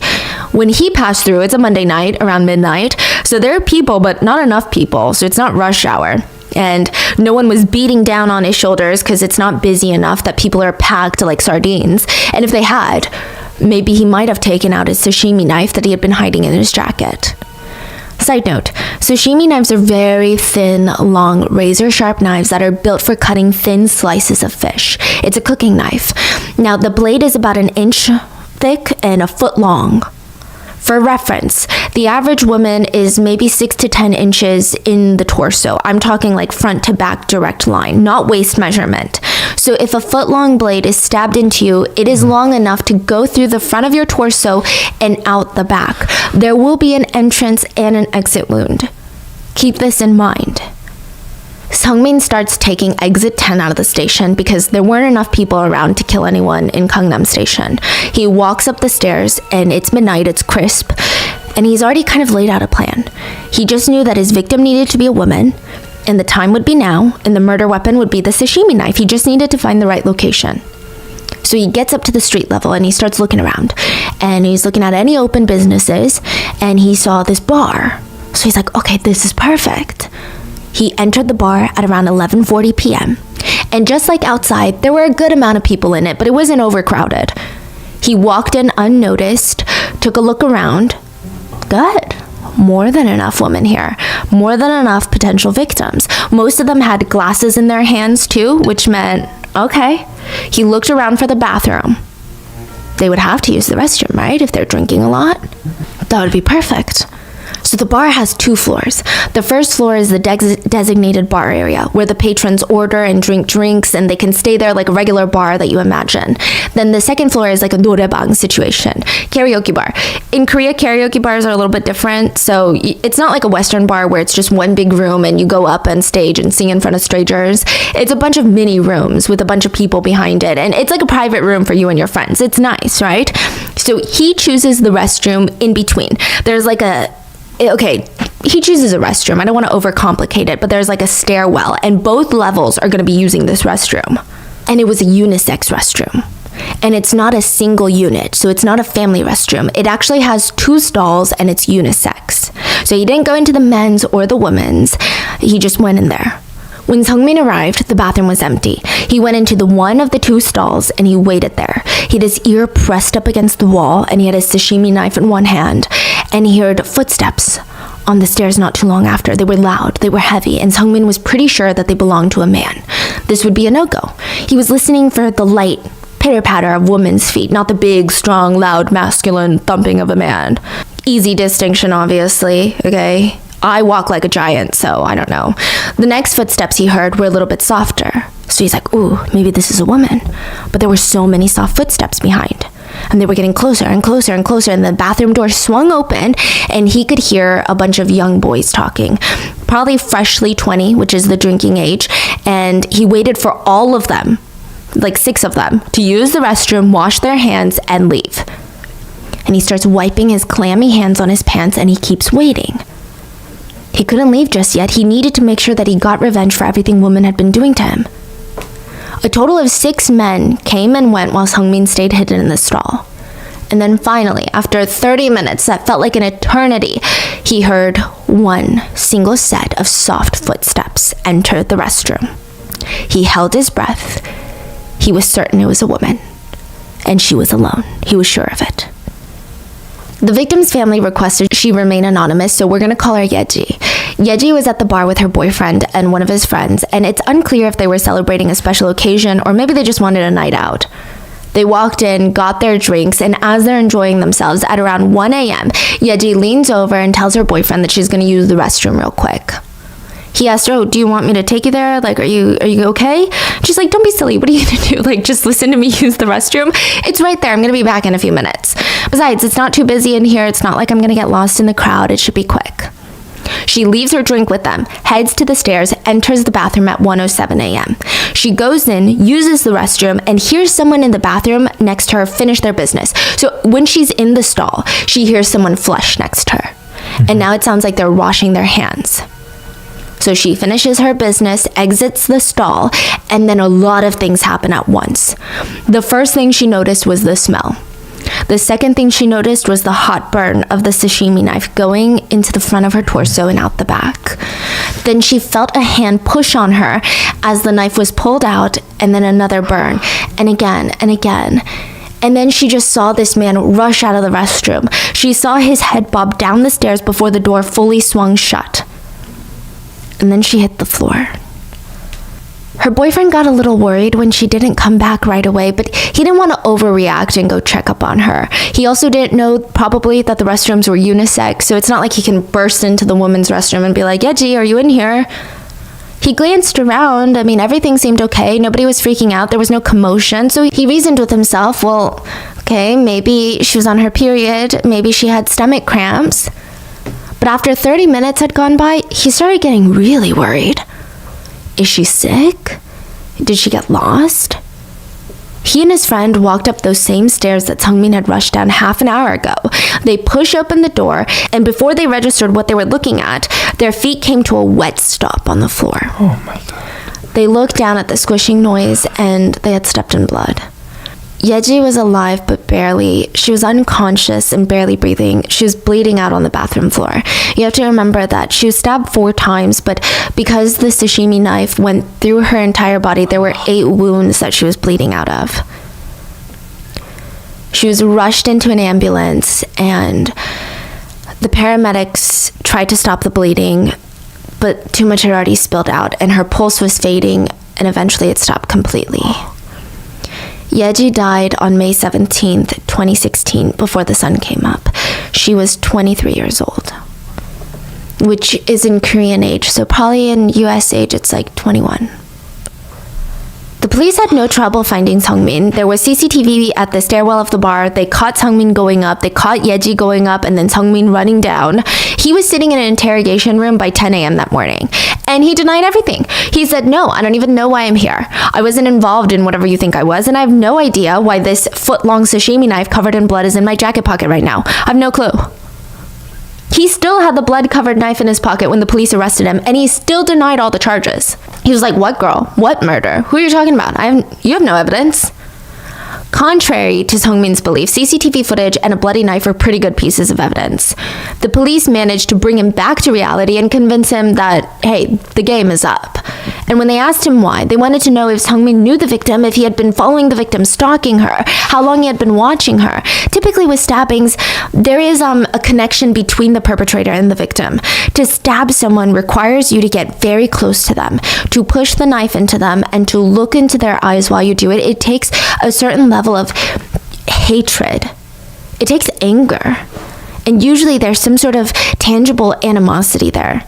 When he passed through, it's a Monday night around midnight, so there are people, but not enough people, so it's not rush hour. And no one was beating down on his shoulders because it's not busy enough that people are packed like sardines. And if they had, maybe he might have taken out his sashimi knife that he had been hiding in his jacket. Side note, sashimi knives are very thin, long, razor-sharp knives that are built for cutting thin slices of fish. It's a cooking knife. Now, the blade is about 1 inch thick and 1 foot long. For reference, the average woman is maybe 6 to 10 inches in the torso. I'm talking like front to back direct line, not waist measurement. So if a foot-long blade is stabbed into you, it is long enough to go through the front of your torso and out the back. There will be an entrance and an exit wound. Keep this in mind. Seungmin starts taking exit 10 out of the station because there weren't enough people around to kill anyone in Gangnam Station. He walks up the stairs and it's midnight, it's crisp, and he's already kind of laid out a plan. He just knew that his victim needed to be a woman, and the time would be now, and the murder weapon would be the sashimi knife. He just needed to find the right location. So he gets up to the street level and he starts looking around, and he's looking at any open businesses, and he saw this bar. So he's like, okay, this is perfect. He entered the bar at around 11:40 p.m. And just like outside, there were a good amount of people in it, but it wasn't overcrowded. He walked in unnoticed, took a look around. Good. More than enough women here. More than enough potential victims. Most of them had glasses in their hands too, which meant, okay. He looked around for the bathroom. They would have to use the restroom, right? If they're drinking a lot. That would be perfect. So the bar has 2 floors. The first floor is the designated bar area where the patrons order and drink drinks, and they can stay there like a regular bar that you imagine. Then the second floor is like a noraebang situation, karaoke bar. In Korea, karaoke bars are a little bit different. So it's not like a Western bar where it's just one big room and you go up on stage and sing in front of strangers. It's a bunch of mini rooms with a bunch of people behind it. And it's like a private room for you and your friends. It's nice, right? So he chooses the restroom in between. There's like he chooses a restroom. I don't want to overcomplicate it, but there's like a stairwell, and both levels are going to be using this restroom. And it was a unisex restroom. And it's not a single unit, so it's not a family restroom. It actually has 2 stalls, and it's unisex. So he didn't go into the men's or the women's. He just went in there. When Seungmin arrived, the bathroom was empty. He went into the one of the 2 stalls and he waited there. He had his ear pressed up against the wall, and he had his sashimi knife in one hand, and he heard footsteps on the stairs not too long after. They were loud, they were heavy, and Seungmin was pretty sure that they belonged to a man. This would be a no-go. He was listening for the light pitter-patter of women's feet, not the big, strong, loud, masculine thumping of a man. Easy distinction, obviously, okay? I walk like a giant, so I don't know. The next footsteps he heard were a little bit softer. So he's like, ooh, maybe this is a woman. But there were so many soft footsteps behind. And they were getting closer and closer and closer, and the bathroom door swung open, and he could hear a bunch of young boys talking. Probably freshly 20, which is the drinking age. And he waited for all of them, like 6 of them, to use the restroom, wash their hands, and leave. And he starts wiping his clammy hands on his pants, and he keeps waiting. He couldn't leave just yet. He needed to make sure that he got revenge for everything women had been doing to him. A total of 6 men came and went while Seungmin stayed hidden in the stall. And then finally, after 30 minutes that felt like an eternity, he heard one single set of soft footsteps enter the restroom. He held his breath. He was certain it was a woman. And she was alone. He was sure of it. The victim's family requested she remain anonymous, so we're going to call her Yeji. Yeji was at the bar with her boyfriend and one of his friends, and it's unclear if they were celebrating a special occasion or maybe they just wanted a night out. They walked in, got their drinks, and as they're enjoying themselves at around 1 a.m., Yeji leans over and tells her boyfriend that she's going to use the restroom real quick. He asked her, oh, do you want me to take you there? Like, are you okay? She's like, don't be silly. What are you going to do? Like, just listen to me use the restroom? It's right there. I'm going to be back in a few minutes. Besides, it's not too busy in here. It's not like I'm going to get lost in the crowd. It should be quick. She leaves her drink with them, heads to the stairs, enters the bathroom at 1:07 a.m. She goes in, uses the restroom, and hears someone in the bathroom next to her finish their business. So when she's in the stall, she hears someone flush next to her. And now it sounds like they're washing their hands. So she finishes her business, exits the stall, and then a lot of things happen at once. The first thing she noticed was the smell. The second thing she noticed was the hot burn of the sashimi knife going into the front of her torso and out the back. Then she felt a hand push on her as the knife was pulled out, and then another burn, and again, and again. And then she just saw this man rush out of the restroom. She saw his head bob down the stairs before the door fully swung shut. And then she hit the floor. Her boyfriend got a little worried when she didn't come back right away, but he didn't want to overreact and go check up on her. He also didn't know probably that the restrooms were unisex, so it's not like he can burst into the women's restroom and be like, Yeji, are you in here? He glanced around. I mean, everything seemed okay. Nobody was freaking out. There was no commotion. So he reasoned with himself, well, okay, maybe she was on her period. Maybe she had stomach cramps. But after 30 minutes had gone by, he started getting really worried. Is she sick? Did she get lost? He and his friend walked up those same stairs that Sungmin had rushed down half an hour ago. They pushed open the door, and before they registered what they were looking at, their feet came to a wet stop on the floor. Oh my God. They looked down at the squishing noise, and they had stepped in blood. Yeji was alive, but barely. She was unconscious and barely breathing. She was bleeding out on the bathroom floor. You have to remember that she was stabbed 4 times, but because the sashimi knife went through her entire body, there were 8 wounds that she was bleeding out of. She was rushed into an ambulance, and the paramedics tried to stop the bleeding, but too much had already spilled out, and her pulse was fading, and eventually it stopped completely. Yeji died on May 17th, 2016, before the sun came up. She was 23 years old, which is in Korean age, so probably in US age it's like 21. The police had no trouble finding Sungmin. There was CCTV at the stairwell of the bar. They caught Sungmin going up. They caught Yeji going up and then Sungmin running down. He was sitting in an interrogation room by 10 a.m. that morning. And he denied everything. He said, no, I don't even know why I'm here. I wasn't involved in whatever you think I was, and I have no idea why this foot-long sashimi knife covered in blood is in my jacket pocket right now. I have no clue. He still had the blood-covered knife in his pocket when the police arrested him, and he still denied all the charges. He was like, what girl? What murder? Who are you talking about? You have no evidence. Contrary to Sungmin's belief, CCTV footage and a bloody knife were pretty good pieces of evidence. The police managed to bring him back to reality and convince him that, hey, the game is up. And when they asked him why, they wanted to know if Sungmin knew the victim, if he had been following the victim, stalking her, how long he had been watching her. Typically with stabbings, there is a connection between the perpetrator and the victim. To stab someone requires you to get very close to them, to push the knife into them, and to look into their eyes while you do it. It takes a certain level of hatred. It takes anger. And usually there's some sort of tangible animosity there.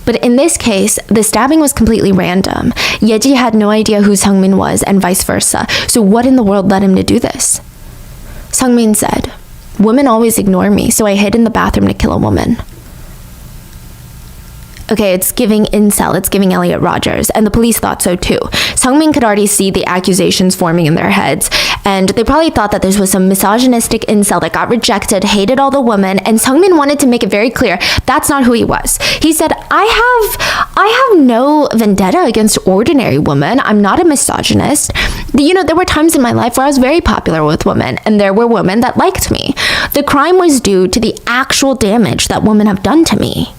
But in this case, the stabbing was completely random. Yeji had no idea who Sungmin was and vice versa. So what in the world led him to do this? Sungmin said, women always ignore me, so I hid in the bathroom to kill a woman. Okay, it's giving incel, it's giving Elliot Rodgers, and the police thought so too. Sungmin could already see the accusations forming in their heads, and they probably thought that this was some misogynistic incel that got rejected, hated all the women, and Sungmin wanted to make it very clear that's not who he was. He said, I have no vendetta against ordinary women. I'm not a misogynist. You know, there were times in my life where I was very popular with women, and there were women that liked me. The crime was due to the actual damage that women have done to me.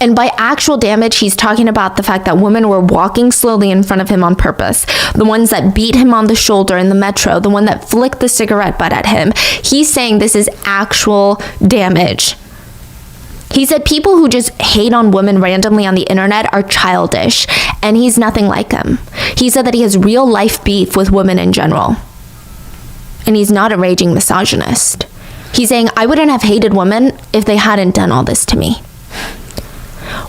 And by actual damage, he's talking about the fact that women were walking slowly in front of him on purpose. The ones that beat him on the shoulder in the metro, the one that flicked the cigarette butt at him. He's saying this is actual damage. He said people who just hate on women randomly on the internet are childish, and he's nothing like them. He said that he has real life beef with women in general. And he's not a raging misogynist. He's saying, I wouldn't have hated women if they hadn't done all this to me.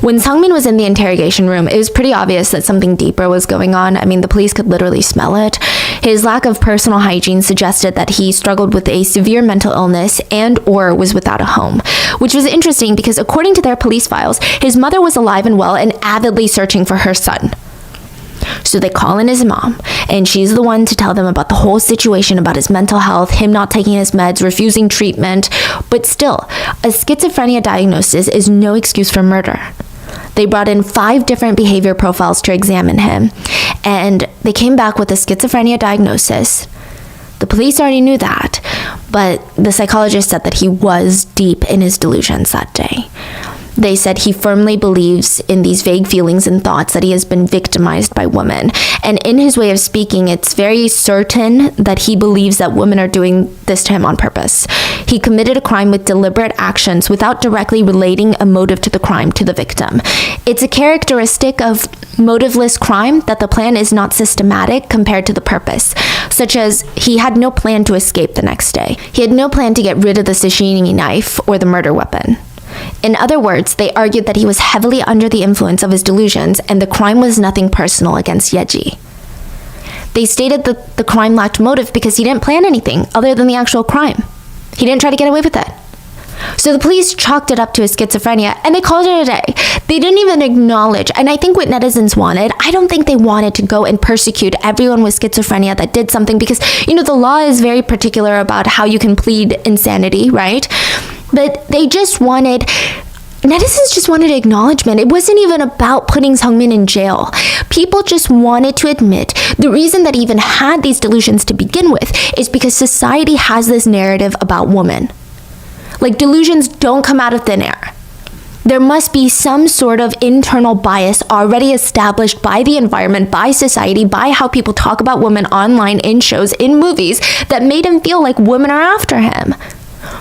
When Sungmin was in the interrogation room, it was pretty obvious that something deeper was going on. I mean, the police could literally smell it. His lack of personal hygiene suggested that he struggled with a severe mental illness and or was without a home, which was interesting because according to their police files, his mother was alive and well and avidly searching for her son. So they call in his mom, and she's the one to tell them about the whole situation, about his mental health, him not taking his meds, refusing treatment. But still, a schizophrenia diagnosis is no excuse for murder. They brought in 5 different behavior profiles to examine him, and they came back with a schizophrenia diagnosis. The police already knew that, but the psychologist said that he was deep in his delusions that day. They said he firmly believes in these vague feelings and thoughts that he has been victimized by women. And in his way of speaking, it's very certain that he believes that women are doing this to him on purpose. He committed a crime with deliberate actions without directly relating a motive to the crime to the victim. It's a characteristic of motiveless crime that the plan is not systematic compared to the purpose, such as he had no plan to escape the next day. He had no plan to get rid of the sashimi knife or the murder weapon. In other words, they argued that he was heavily under the influence of his delusions and the crime was nothing personal against Yeji. They stated that the crime lacked motive because he didn't plan anything other than the actual crime. He didn't try to get away with it. So the police chalked it up to his schizophrenia and they called it a day. They didn't even acknowledge, and I think what netizens wanted, I don't think they wanted to go and persecute everyone with schizophrenia that did something because, the law is very particular about how you can plead insanity, right? But netizens just wanted acknowledgement. It wasn't even about putting Sungmin in jail. People just wanted to admit the reason that he even had these delusions to begin with is because society has this narrative about women. Like, delusions don't come out of thin air. There must be some sort of internal bias already established by the environment, by society, by how people talk about women online, in shows, in movies, that made him feel like women are after him.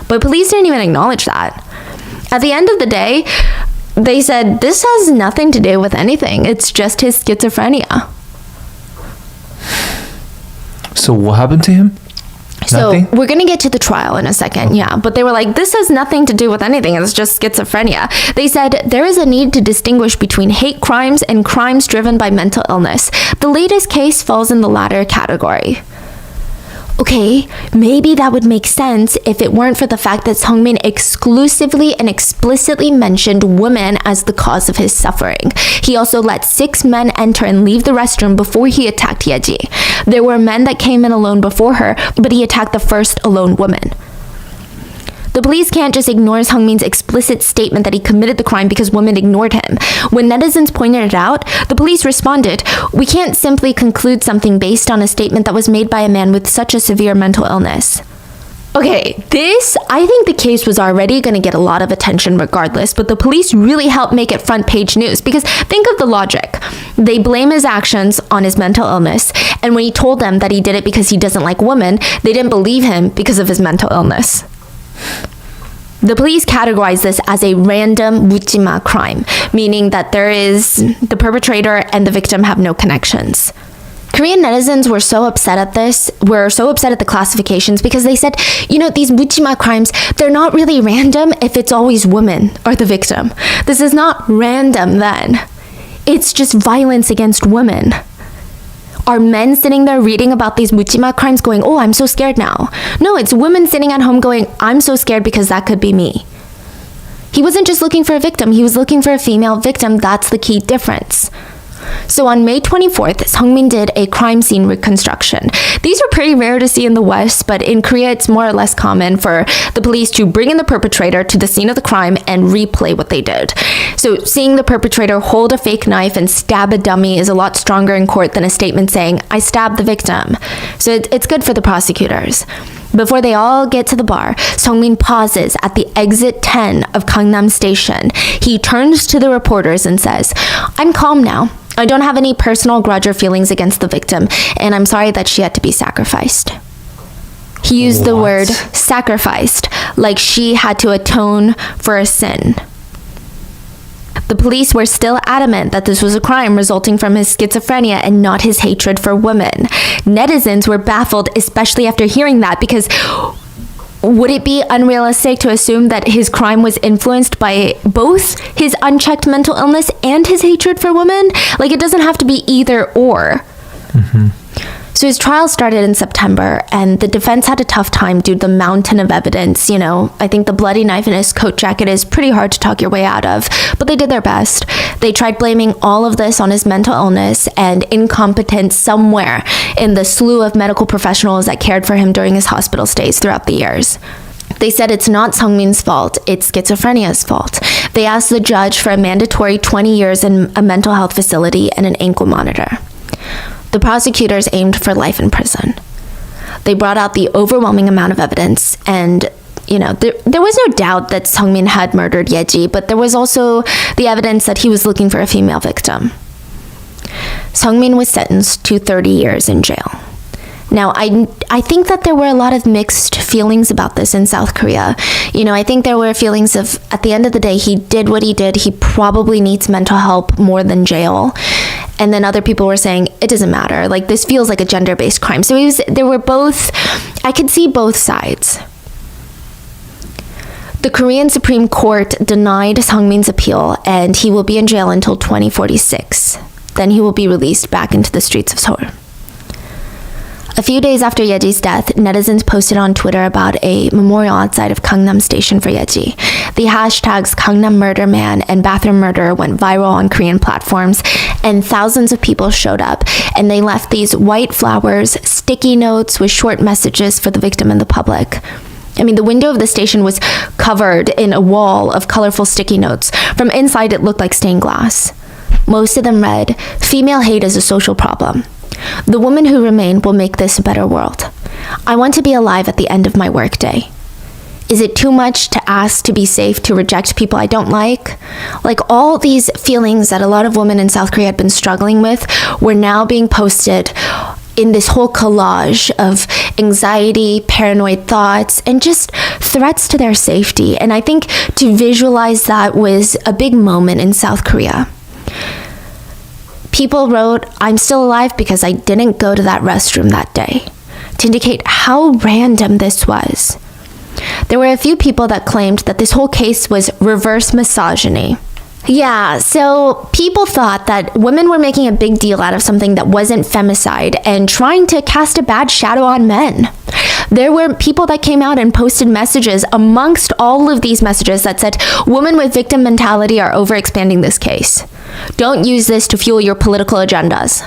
But police didn't even acknowledge that. At the end of the day, they said, this has nothing to do with anything. It's just his schizophrenia. So what happened to him? Nothing? So we're going to get to the trial in a second, Okay. yeah. But they were like, this has nothing to do with anything. It's just schizophrenia. They said there is a need to distinguish between hate crimes and crimes driven by mental illness. The latest case falls in the latter category. Okay, maybe that would make sense if it weren't for the fact that Sungmin exclusively and explicitly mentioned women as the cause of his suffering. He also let 6 men enter and leave the restroom before he attacked Yeji. There were men that came in alone before her, but he attacked the first alone woman. The police can't just ignore Sungmin's explicit statement that he committed the crime because women ignored him. When netizens pointed it out, the police responded, "We can't simply conclude something based on a statement that was made by a man with such a severe mental illness." Okay, I think the case was already going to get a lot of attention regardless, but the police really helped make it front page news because think of the logic. They blame his actions on his mental illness, and when he told them that he did it because he doesn't like women, they didn't believe him because of his mental illness. The police categorize this as a random Mudjima crime, meaning that the perpetrator and the victim have no connections. Korean netizens were so upset at the classifications because they said, these Mudjima crimes, they're not really random if it's always women or the victim. This is not random then. It's just violence against women. Are men sitting there reading about these Mudjima crimes going, oh, I'm so scared now? No, it's women sitting at home going, I'm so scared because that could be me. He wasn't just looking for a victim, he was looking for a female victim. That's the key difference. So on May 24th, Sungmin did a crime scene reconstruction. These are pretty rare to see in the West, but in Korea it's more or less common for the police to bring in the perpetrator to the scene of the crime and replay what they did. So seeing the perpetrator hold a fake knife and stab a dummy is a lot stronger in court than a statement saying, I stabbed the victim. So it's good for the prosecutors. Before they all get to the bar, Sungmin pauses at the exit 10 of Gangnam Station. He turns to the reporters and says, I'm calm now. I don't have any personal grudge or feelings against the victim, and I'm sorry that she had to be sacrificed. He used the word sacrificed, like she had to atone for a sin. The police were still adamant that this was a crime resulting from his schizophrenia and not his hatred for women. Netizens were baffled, especially after hearing that, because would it be unrealistic to assume that his crime was influenced by both his unchecked mental illness and his hatred for women? Like, it doesn't have to be either or. So his trial started in September, and the defense had a tough time due to the mountain of evidence. You know, I think the bloody knife in his coat jacket is pretty hard to talk your way out of, but they did their best. They tried blaming all of this on his mental illness and incompetence somewhere in the slew of medical professionals that cared for him during his hospital stays throughout the years. They said it's not Seungmin's fault, it's schizophrenia's fault. They asked the judge for a mandatory 20 years in a mental health facility and an ankle monitor. The prosecutors aimed for life in prison. They brought out the overwhelming amount of evidence, and you know, there was no doubt that Seungmin had murdered Yeji, but there was also the evidence that he was looking for a female victim. Seungmin was sentenced to 30 years in jail. Now, I think that there were a lot of mixed feelings about this in South Korea. You know, I think there were feelings of, at the end of the day, he did what he did. He probably needs mental help more than jail. And then other people were saying, it doesn't matter. Like, this feels like a gender-based crime. So there were both, I could see both sides. The Korean Supreme Court denied Seungmin's appeal, and he will be in jail until 2046. Then he will be released back into the streets of Seoul. A few days after Yeji's death, netizens posted on Twitter about a memorial outside of Gangnam Station for Yeji. The hashtags Gangnam Murder Man and Bathroom Murder went viral on Korean platforms, and thousands of people showed up, and they left these white flowers, sticky notes with short messages for the victim and the public. I mean, the window of the station was covered in a wall of colorful sticky notes. From inside, it looked like stained glass. Most of them read, "Female hate is a social problem. The women who remain will make this a better world. I want to be alive at the end of my workday. Is it too much to ask to be safe to reject people I don't like?" Like, all these feelings that a lot of women in South Korea had been struggling with were now being posted in this whole collage of anxiety, paranoid thoughts, and just threats to their safety. And I think to visualize that was a big moment in South Korea. People wrote, "I'm still alive because I didn't go to that restroom that day," to indicate how random this was. There were a few people that claimed that this whole case was reverse misogyny. Yeah, so people thought that women were making a big deal out of something that wasn't femicide and trying to cast a bad shadow on men. There were people that came out and posted messages amongst all of these messages that said, "Women with victim mentality are overexpanding this case. Don't use this to fuel your political agendas."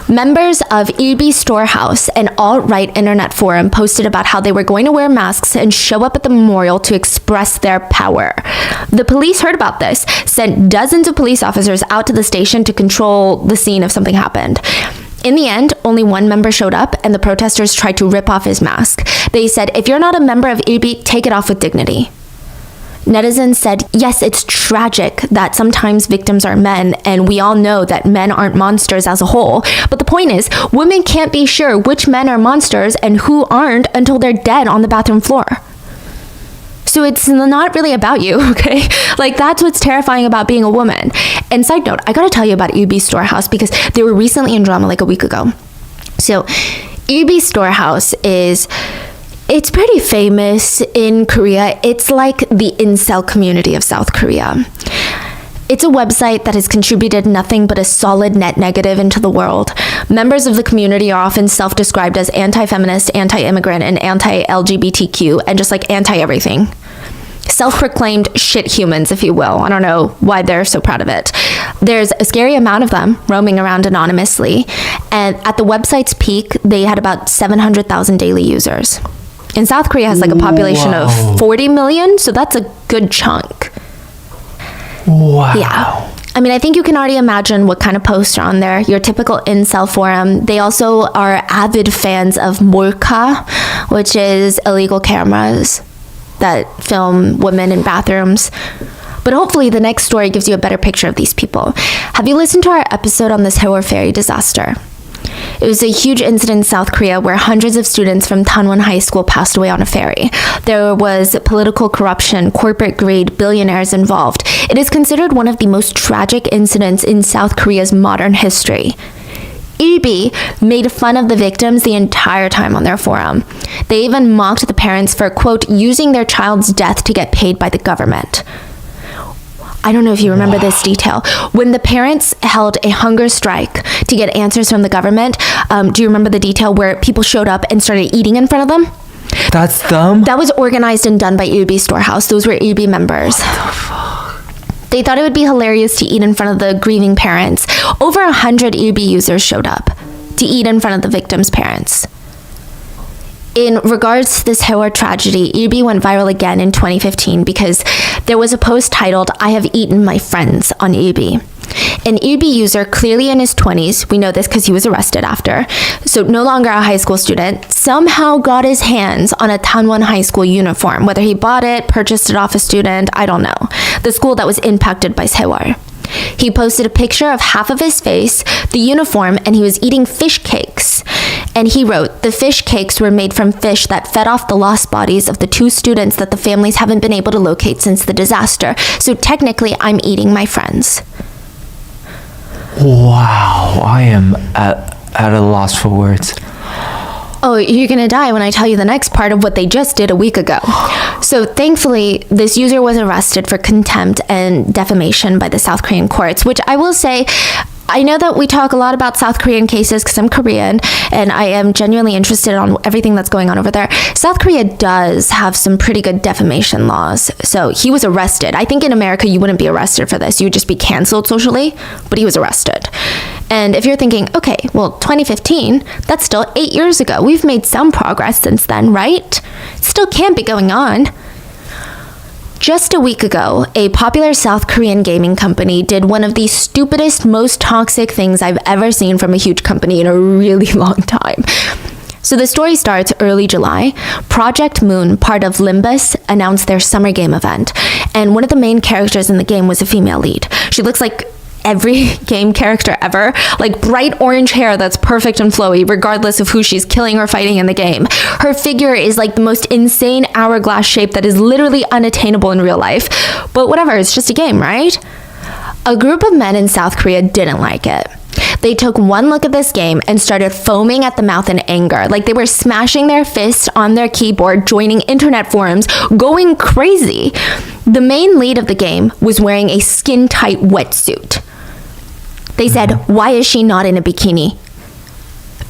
Members of Ilbi Storehouse, an alt-right internet forum, posted about how they were going to wear masks and show up at the memorial to express their power. The police heard about this, sent dozens of police officers out to the station to control the scene if something happened. In the end, only one member showed up, and the protesters tried to rip off his mask. They said, "If you're not a member of Ilbi, take it off with dignity." Netizens said, yes, it's tragic that sometimes victims are men, and we all know that men aren't monsters as a whole. But the point is, women can't be sure which men are monsters and who aren't until they're dead on the bathroom floor. So it's not really about you, okay? Like, that's what's terrifying about being a woman. And side note, I gotta tell you about Ilbi Storehouse because they were recently in drama like a week ago. So Ilbi Storehouse it's pretty famous in Korea. It's like the incel community of South Korea. It's a website that has contributed nothing but a solid net negative into the world. Members of the community are often self-described as anti-feminist, anti-immigrant, and anti-LGBTQ, and just like anti-everything. Self-proclaimed shit humans, if you will. I don't know why they're so proud of it. There's a scary amount of them roaming around anonymously, and at the website's peak, they had about 700,000 daily users. And South Korea has like a population of 40 million, so that's a good chunk. Wow. Yeah. I mean, I think you can already imagine what kind of posts are on there. Your typical incel forum. They also are avid fans of 몰카, which is illegal cameras that film women in bathrooms. But hopefully the next story gives you a better picture of these people. Have you listened to our episode on the Seoul ferry disaster? It was a huge incident in South Korea where hundreds of students from Tanwon High School passed away on a ferry. There was political corruption, corporate greed, billionaires involved. It is considered one of the most tragic incidents in South Korea's modern history. Ilbi made fun of the victims the entire time on their forum. They even mocked the parents for, quote, using their child's death to get paid by the government. I don't know if you remember this detail. When the parents held a hunger strike to get answers from the government, do you remember the detail where people showed up and started eating in front of them? That's them? That was organized and done by Ilbi Storehouse. Those were Ilbi members. What the fuck? They thought it would be hilarious to eat in front of the grieving parents. Over 100 Ilbi users showed up to eat in front of the victims' parents. In regards to this Seoul tragedy, Ilbi went viral again in 2015 because there was a post titled, "I have eaten my friends" on Ilbi. An Ilbi user, clearly in his 20s, we know this because he was arrested after, so no longer a high school student, somehow got his hands on a Tanwon High School uniform. Whether he bought it, purchased it off a student, I don't know. The school that was impacted by Seoul. He posted a picture of half of his face, the uniform, and he was eating fish cakes. And he wrote, "The fish cakes were made from fish that fed off the lost bodies of the 2 students that the families haven't been able to locate since the disaster. So technically, I'm eating my friends." Wow, I am at a loss for words. Oh, you're gonna die when I tell you the next part of what they just did a week ago. So thankfully, this user was arrested for contempt and defamation by the South Korean courts, which I will say, I know that we talk a lot about South Korean cases because I'm Korean and I am genuinely interested on everything that's going on over there. South Korea does have some pretty good defamation laws. So he was arrested. I think in America you wouldn't be arrested for this. You would just be canceled socially, but he was arrested. And if you're thinking, okay, well, 2015, that's still 8 years ago. We've made some progress since then, right? It still can't be going on. Just a week ago, a popular South Korean gaming company did one of the stupidest, most toxic things I've ever seen from a huge company in a really long time. So the story starts early July. Project Moon, part of Limbus, announced their summer game event. And one of the main characters in the game was a female lead. She looks like every game character ever, like bright orange hair that's perfect and flowy regardless of who she's killing or fighting in the game. Her figure is like the most insane hourglass shape that is literally unattainable in real life, but whatever, it's just a game, right? A group of men in South Korea didn't like it. They took one look at this game and started foaming at the mouth in anger, like they were smashing their fists on their keyboard, joining internet forums, going crazy. The main lead of the game was wearing a skin-tight wetsuit. They said, "Why is she not in a bikini?"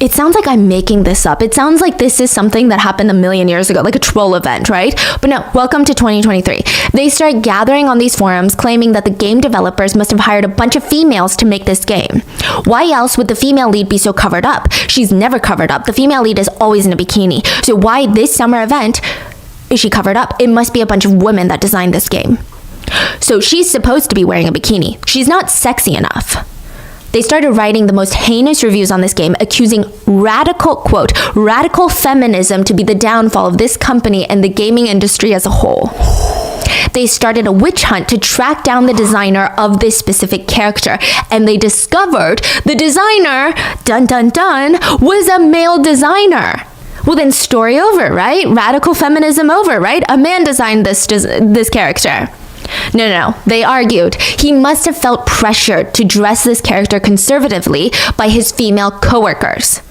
It sounds like I'm making this up. It sounds like this is something that happened a million years ago, like a troll event, right? But no, welcome to 2023. They start gathering on these forums claiming that the game developers must have hired a bunch of females to make this game. Why else would the female lead be so covered up? She's never covered up. The female lead is always in a bikini. So why this summer event is she covered up? It must be a bunch of women that designed this game. So she's supposed to be wearing a bikini. She's not sexy enough. They started writing the most heinous reviews on this game, accusing radical, quote, radical feminism to be the downfall of this company and the gaming industry as a whole. They started a witch hunt to track down the designer of this specific character, and they discovered the designer, dun dun dun, was a male designer. Well then, story over, right? Radical feminism over, right? A man designed this character. No. They argued he must have felt pressured to dress this character conservatively by his female coworkers.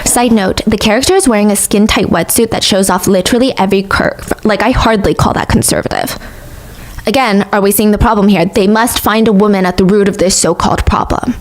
Side note, the character is wearing a skin-tight wetsuit that shows off literally every curve. Like, I hardly call that conservative. Again, are we seeing the problem here? They must find a woman at the root of this so-called problem.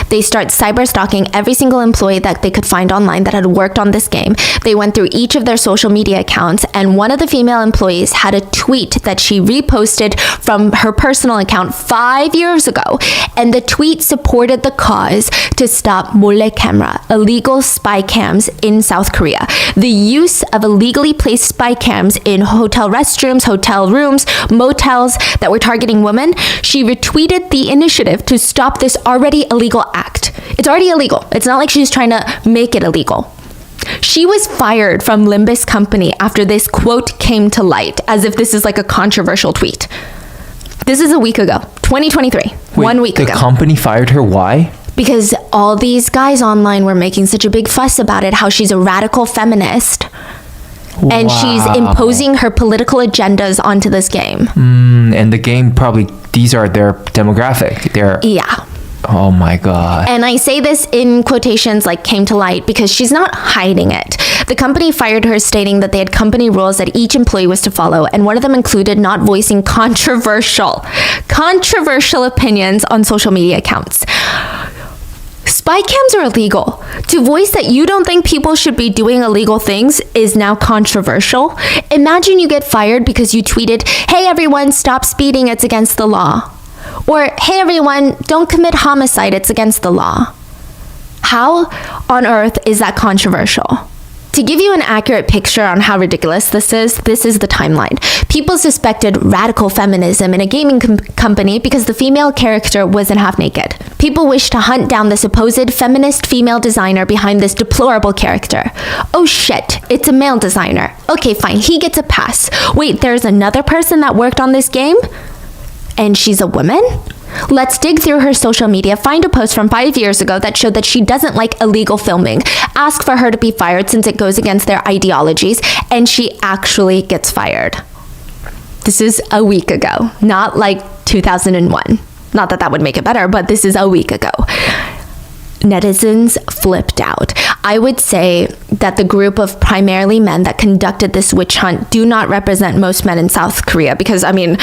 They start cyber-stalking every single employee that they could find online that had worked on this game. They went through each of their social media accounts, and one of the female employees had a tweet that she reposted from her personal account 5 years ago, and the tweet supported the cause to stop 몰래 camera, illegal spy cams in South Korea. The use of illegally placed spy cams in hotel restrooms, hotel rooms, motels that were targeting women. She retweeted the initiative to stop this already illegal act. It's already illegal. It's not like she's trying to make it illegal. She was fired from Limbus company after this quote came to light, as if this is like a controversial tweet. This is a week ago, 2023, Wait, 1 week ago. The company fired her, why? Because all these guys online were making such a big fuss about it, how she's a radical feminist. And she's imposing her political agendas onto this game. And the game probably, these are their demographic. Yeah. Oh my God. And I say this in quotations like came to light because she's not hiding it. The company fired her stating that they had company rules that each employee was to follow, and one of them included not voicing controversial opinions on social media accounts. Spy cams are illegal. To voice that you don't think people should be doing illegal things is now controversial. Imagine you get fired because you tweeted, "Hey everyone, stop speeding, it's against the law." Or, "Hey everyone, don't commit homicide, it's against the law." How on earth is that controversial? To give you an accurate picture on how ridiculous this is the timeline. People suspected radical feminism in a gaming company because the female character wasn't half naked. People wished to hunt down the supposed feminist female designer behind this deplorable character. Oh shit, it's a male designer. Okay, fine, he gets a pass. Wait, there's another person that worked on this game? And she's a woman? Let's dig through her social media, find a post from 5 years ago that showed that she doesn't like illegal filming, ask for her to be fired since it goes against their ideologies, and she actually gets fired. This is a week ago, not like 2001. Not that that would make it better, but this is a week ago. Netizens flipped out. I would say that the group of primarily men that conducted this witch hunt do not represent most men in South Korea because, I mean,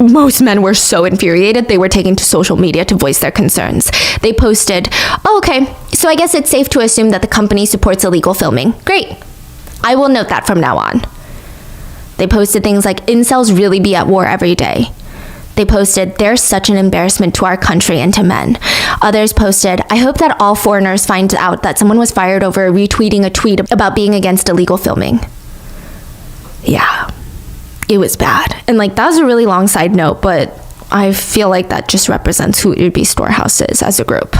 most men were so infuriated, they were taking to social media to voice their concerns. They posted, "Oh, okay, so I guess it's safe to assume that the company supports illegal filming. Great. I will note that from now on." They posted things like, "Incels really be at war every day." They posted, "They're such an embarrassment to our country and to men." Others posted, "I hope that all foreigners find out that someone was fired over retweeting a tweet about being against illegal filming." Yeah. It was bad. And like, that was a really long side note, but I feel like that just represents who Irby Storehouse is as a group.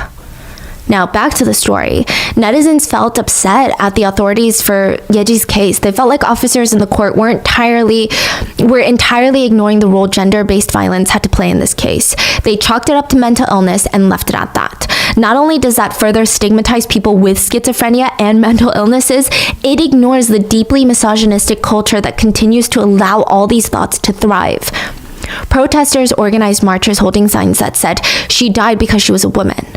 Now, back to the story. Netizens felt upset at the authorities for Yeji's case. They felt like officers in the court were entirely ignoring the role gender-based violence had to play in this case. They chalked it up to mental illness and left it at that. Not only does that further stigmatize people with schizophrenia and mental illnesses, it ignores the deeply misogynistic culture that continues to allow all these thoughts to thrive. Protesters organized marches holding signs that said, "She died because she was a woman."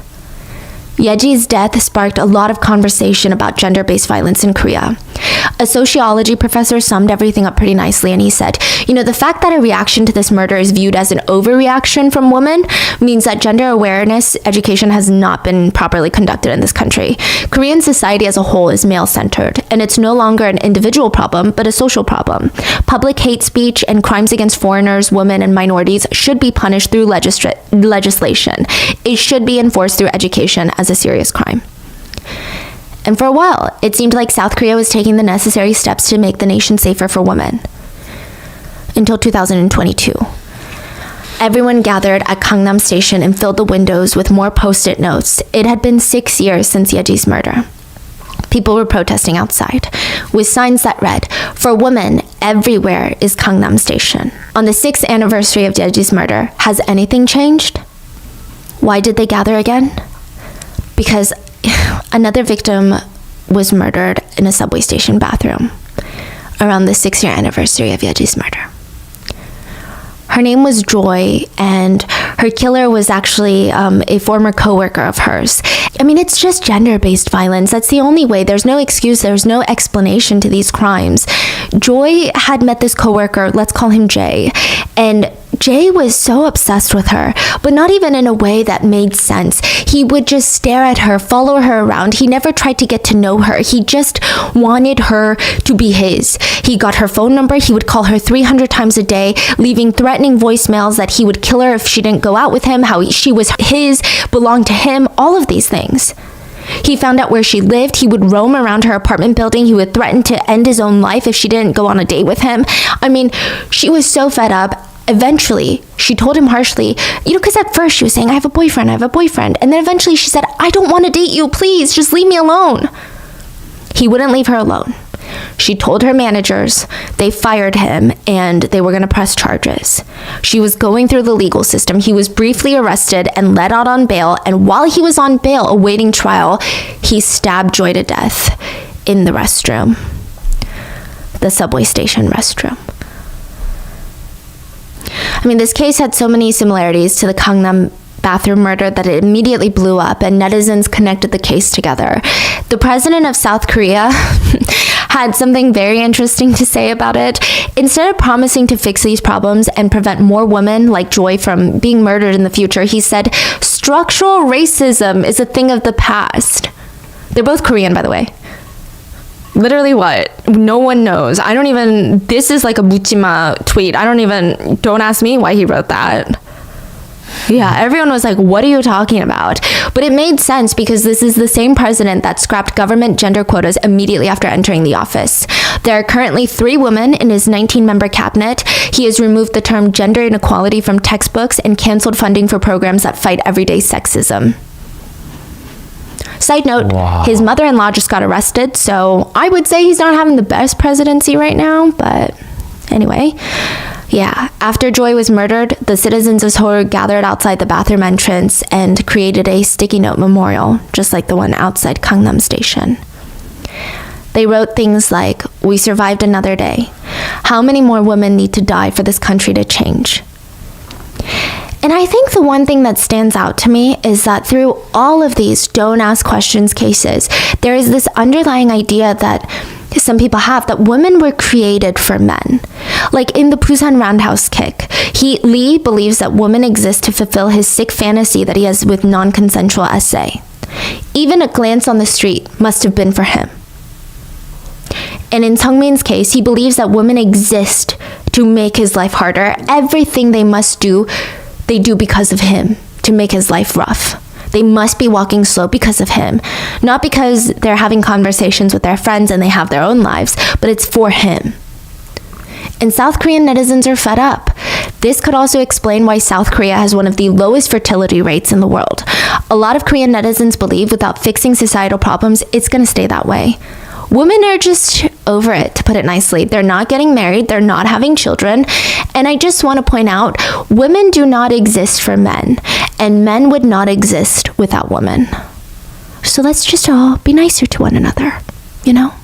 Yeji's death sparked a lot of conversation about gender-based violence in Korea. A sociology professor summed everything up pretty nicely, and he said, the fact that a reaction to this murder is viewed as an overreaction from women means that gender awareness education has not been properly conducted in this country. Korean society as a whole is male-centered, and it's no longer an individual problem, but a social problem. Public hate speech and crimes against foreigners, women, and minorities should be punished through legislation. It should be enforced through education as a serious crime. And for a while, it seemed like South Korea was taking the necessary steps to make the nation safer for women. Until 2022. Everyone gathered at Gangnam Station and filled the windows with more post-it notes. It had been 6 years since Yeji's murder. People were protesting outside, with signs that read, "For women, everywhere is Gangnam Station." On the 6th anniversary of Yeji's murder, has anything changed? Why did they gather again? Because another victim was murdered in a subway station bathroom around the 6-year anniversary of Yeji's murder. Her name was Joy, and her killer was actually a former coworker of hers. I mean, it's just gender-based violence. That's the only way. There's no excuse. There's no explanation to these crimes. Joy had met this coworker, let's call him Jay, and Jay was so obsessed with her, but not even in a way that made sense. He would just stare at her, follow her around. He never tried to get to know her. He just wanted her to be his. He got her phone number. He would call her 300 times a day, leaving threatening voicemails that he would kill her if she didn't go out with him, how she was his, belonged to him, all of these things. He found out where she lived. He would roam around her apartment building. He would threaten to end his own life if she didn't go on a date with him. I mean, she was so fed up. Eventually, she told him harshly, because at first she was saying, I have a boyfriend. And then eventually she said, I don't want to date you. Please, just leave me alone. He wouldn't leave her alone. She told her managers, they fired him, and they were going to press charges. She was going through the legal system. He was briefly arrested and let out on bail, and while he was on bail awaiting trial, he stabbed Joy to death in the restroom, the subway station restroom. I mean, this case had so many similarities to the Gangnam bathroom murder that it immediately blew up, and netizens connected the case together. The president of South Korea had something very interesting to say about it. Instead of promising to fix these problems and prevent more women like Joy from being murdered in the future, he said, structural racism is a thing of the past. They're both Korean, by the way. Literally what? No one knows. This is like a Mudjima tweet. Don't ask me why he wrote that. Yeah, everyone was like, what are you talking about? But it made sense because this is the same president that scrapped government gender quotas immediately after entering the office. There are currently 3 women in his 19-member cabinet. He has removed the term gender inequality from textbooks and canceled funding for programs that fight everyday sexism. Side note, His mother-in-law just got arrested, so I would say he's not having the best presidency right now, but anyway. Yeah, after Joy was murdered, the citizens of Seoul gathered outside the bathroom entrance and created a sticky note memorial, just like the one outside Gangnam Station. They wrote things like, "We survived another day. How many more women need to die for this country to change?" And I think the one thing that stands out to me is that through all of these don't ask questions cases, there is this underlying idea that some people have that women were created for men. Like in the Busan roundhouse kick, Lee believes that women exist to fulfill his sick fantasy that he has with non-consensual SA. Even a glance on the street must have been for him. And in Seungmin's case, he believes that women exist to make his life harder. Everything they must do, they do because of him, to make his life rough. They must be walking slow because of him. Not because they're having conversations with their friends and they have their own lives, but it's for him. And South Korean netizens are fed up. This could also explain why South Korea has one of the lowest fertility rates in the world. A lot of Korean netizens believe without fixing societal problems, it's going to stay that way. Women are just over it, to put it nicely. They're not getting married, they're not having children. And I just want to point out, women do not exist for men, and men would not exist without women. So let's just all be nicer to one another, you know?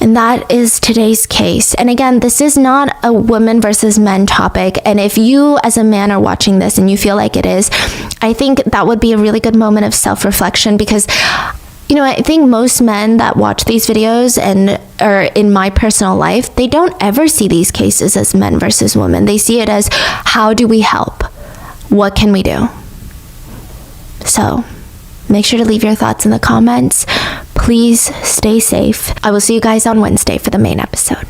And that is today's case. And again, this is not a women versus men topic. And if you as a man are watching this and you feel like it is, I think that would be a really good moment of self-reflection because I think most men that watch these videos and are in my personal life, they don't ever see these cases as men versus women. They see it as, how do we help? What can we do? So make sure to leave your thoughts in the comments. Please stay safe. I will see you guys on Wednesday for the main episode.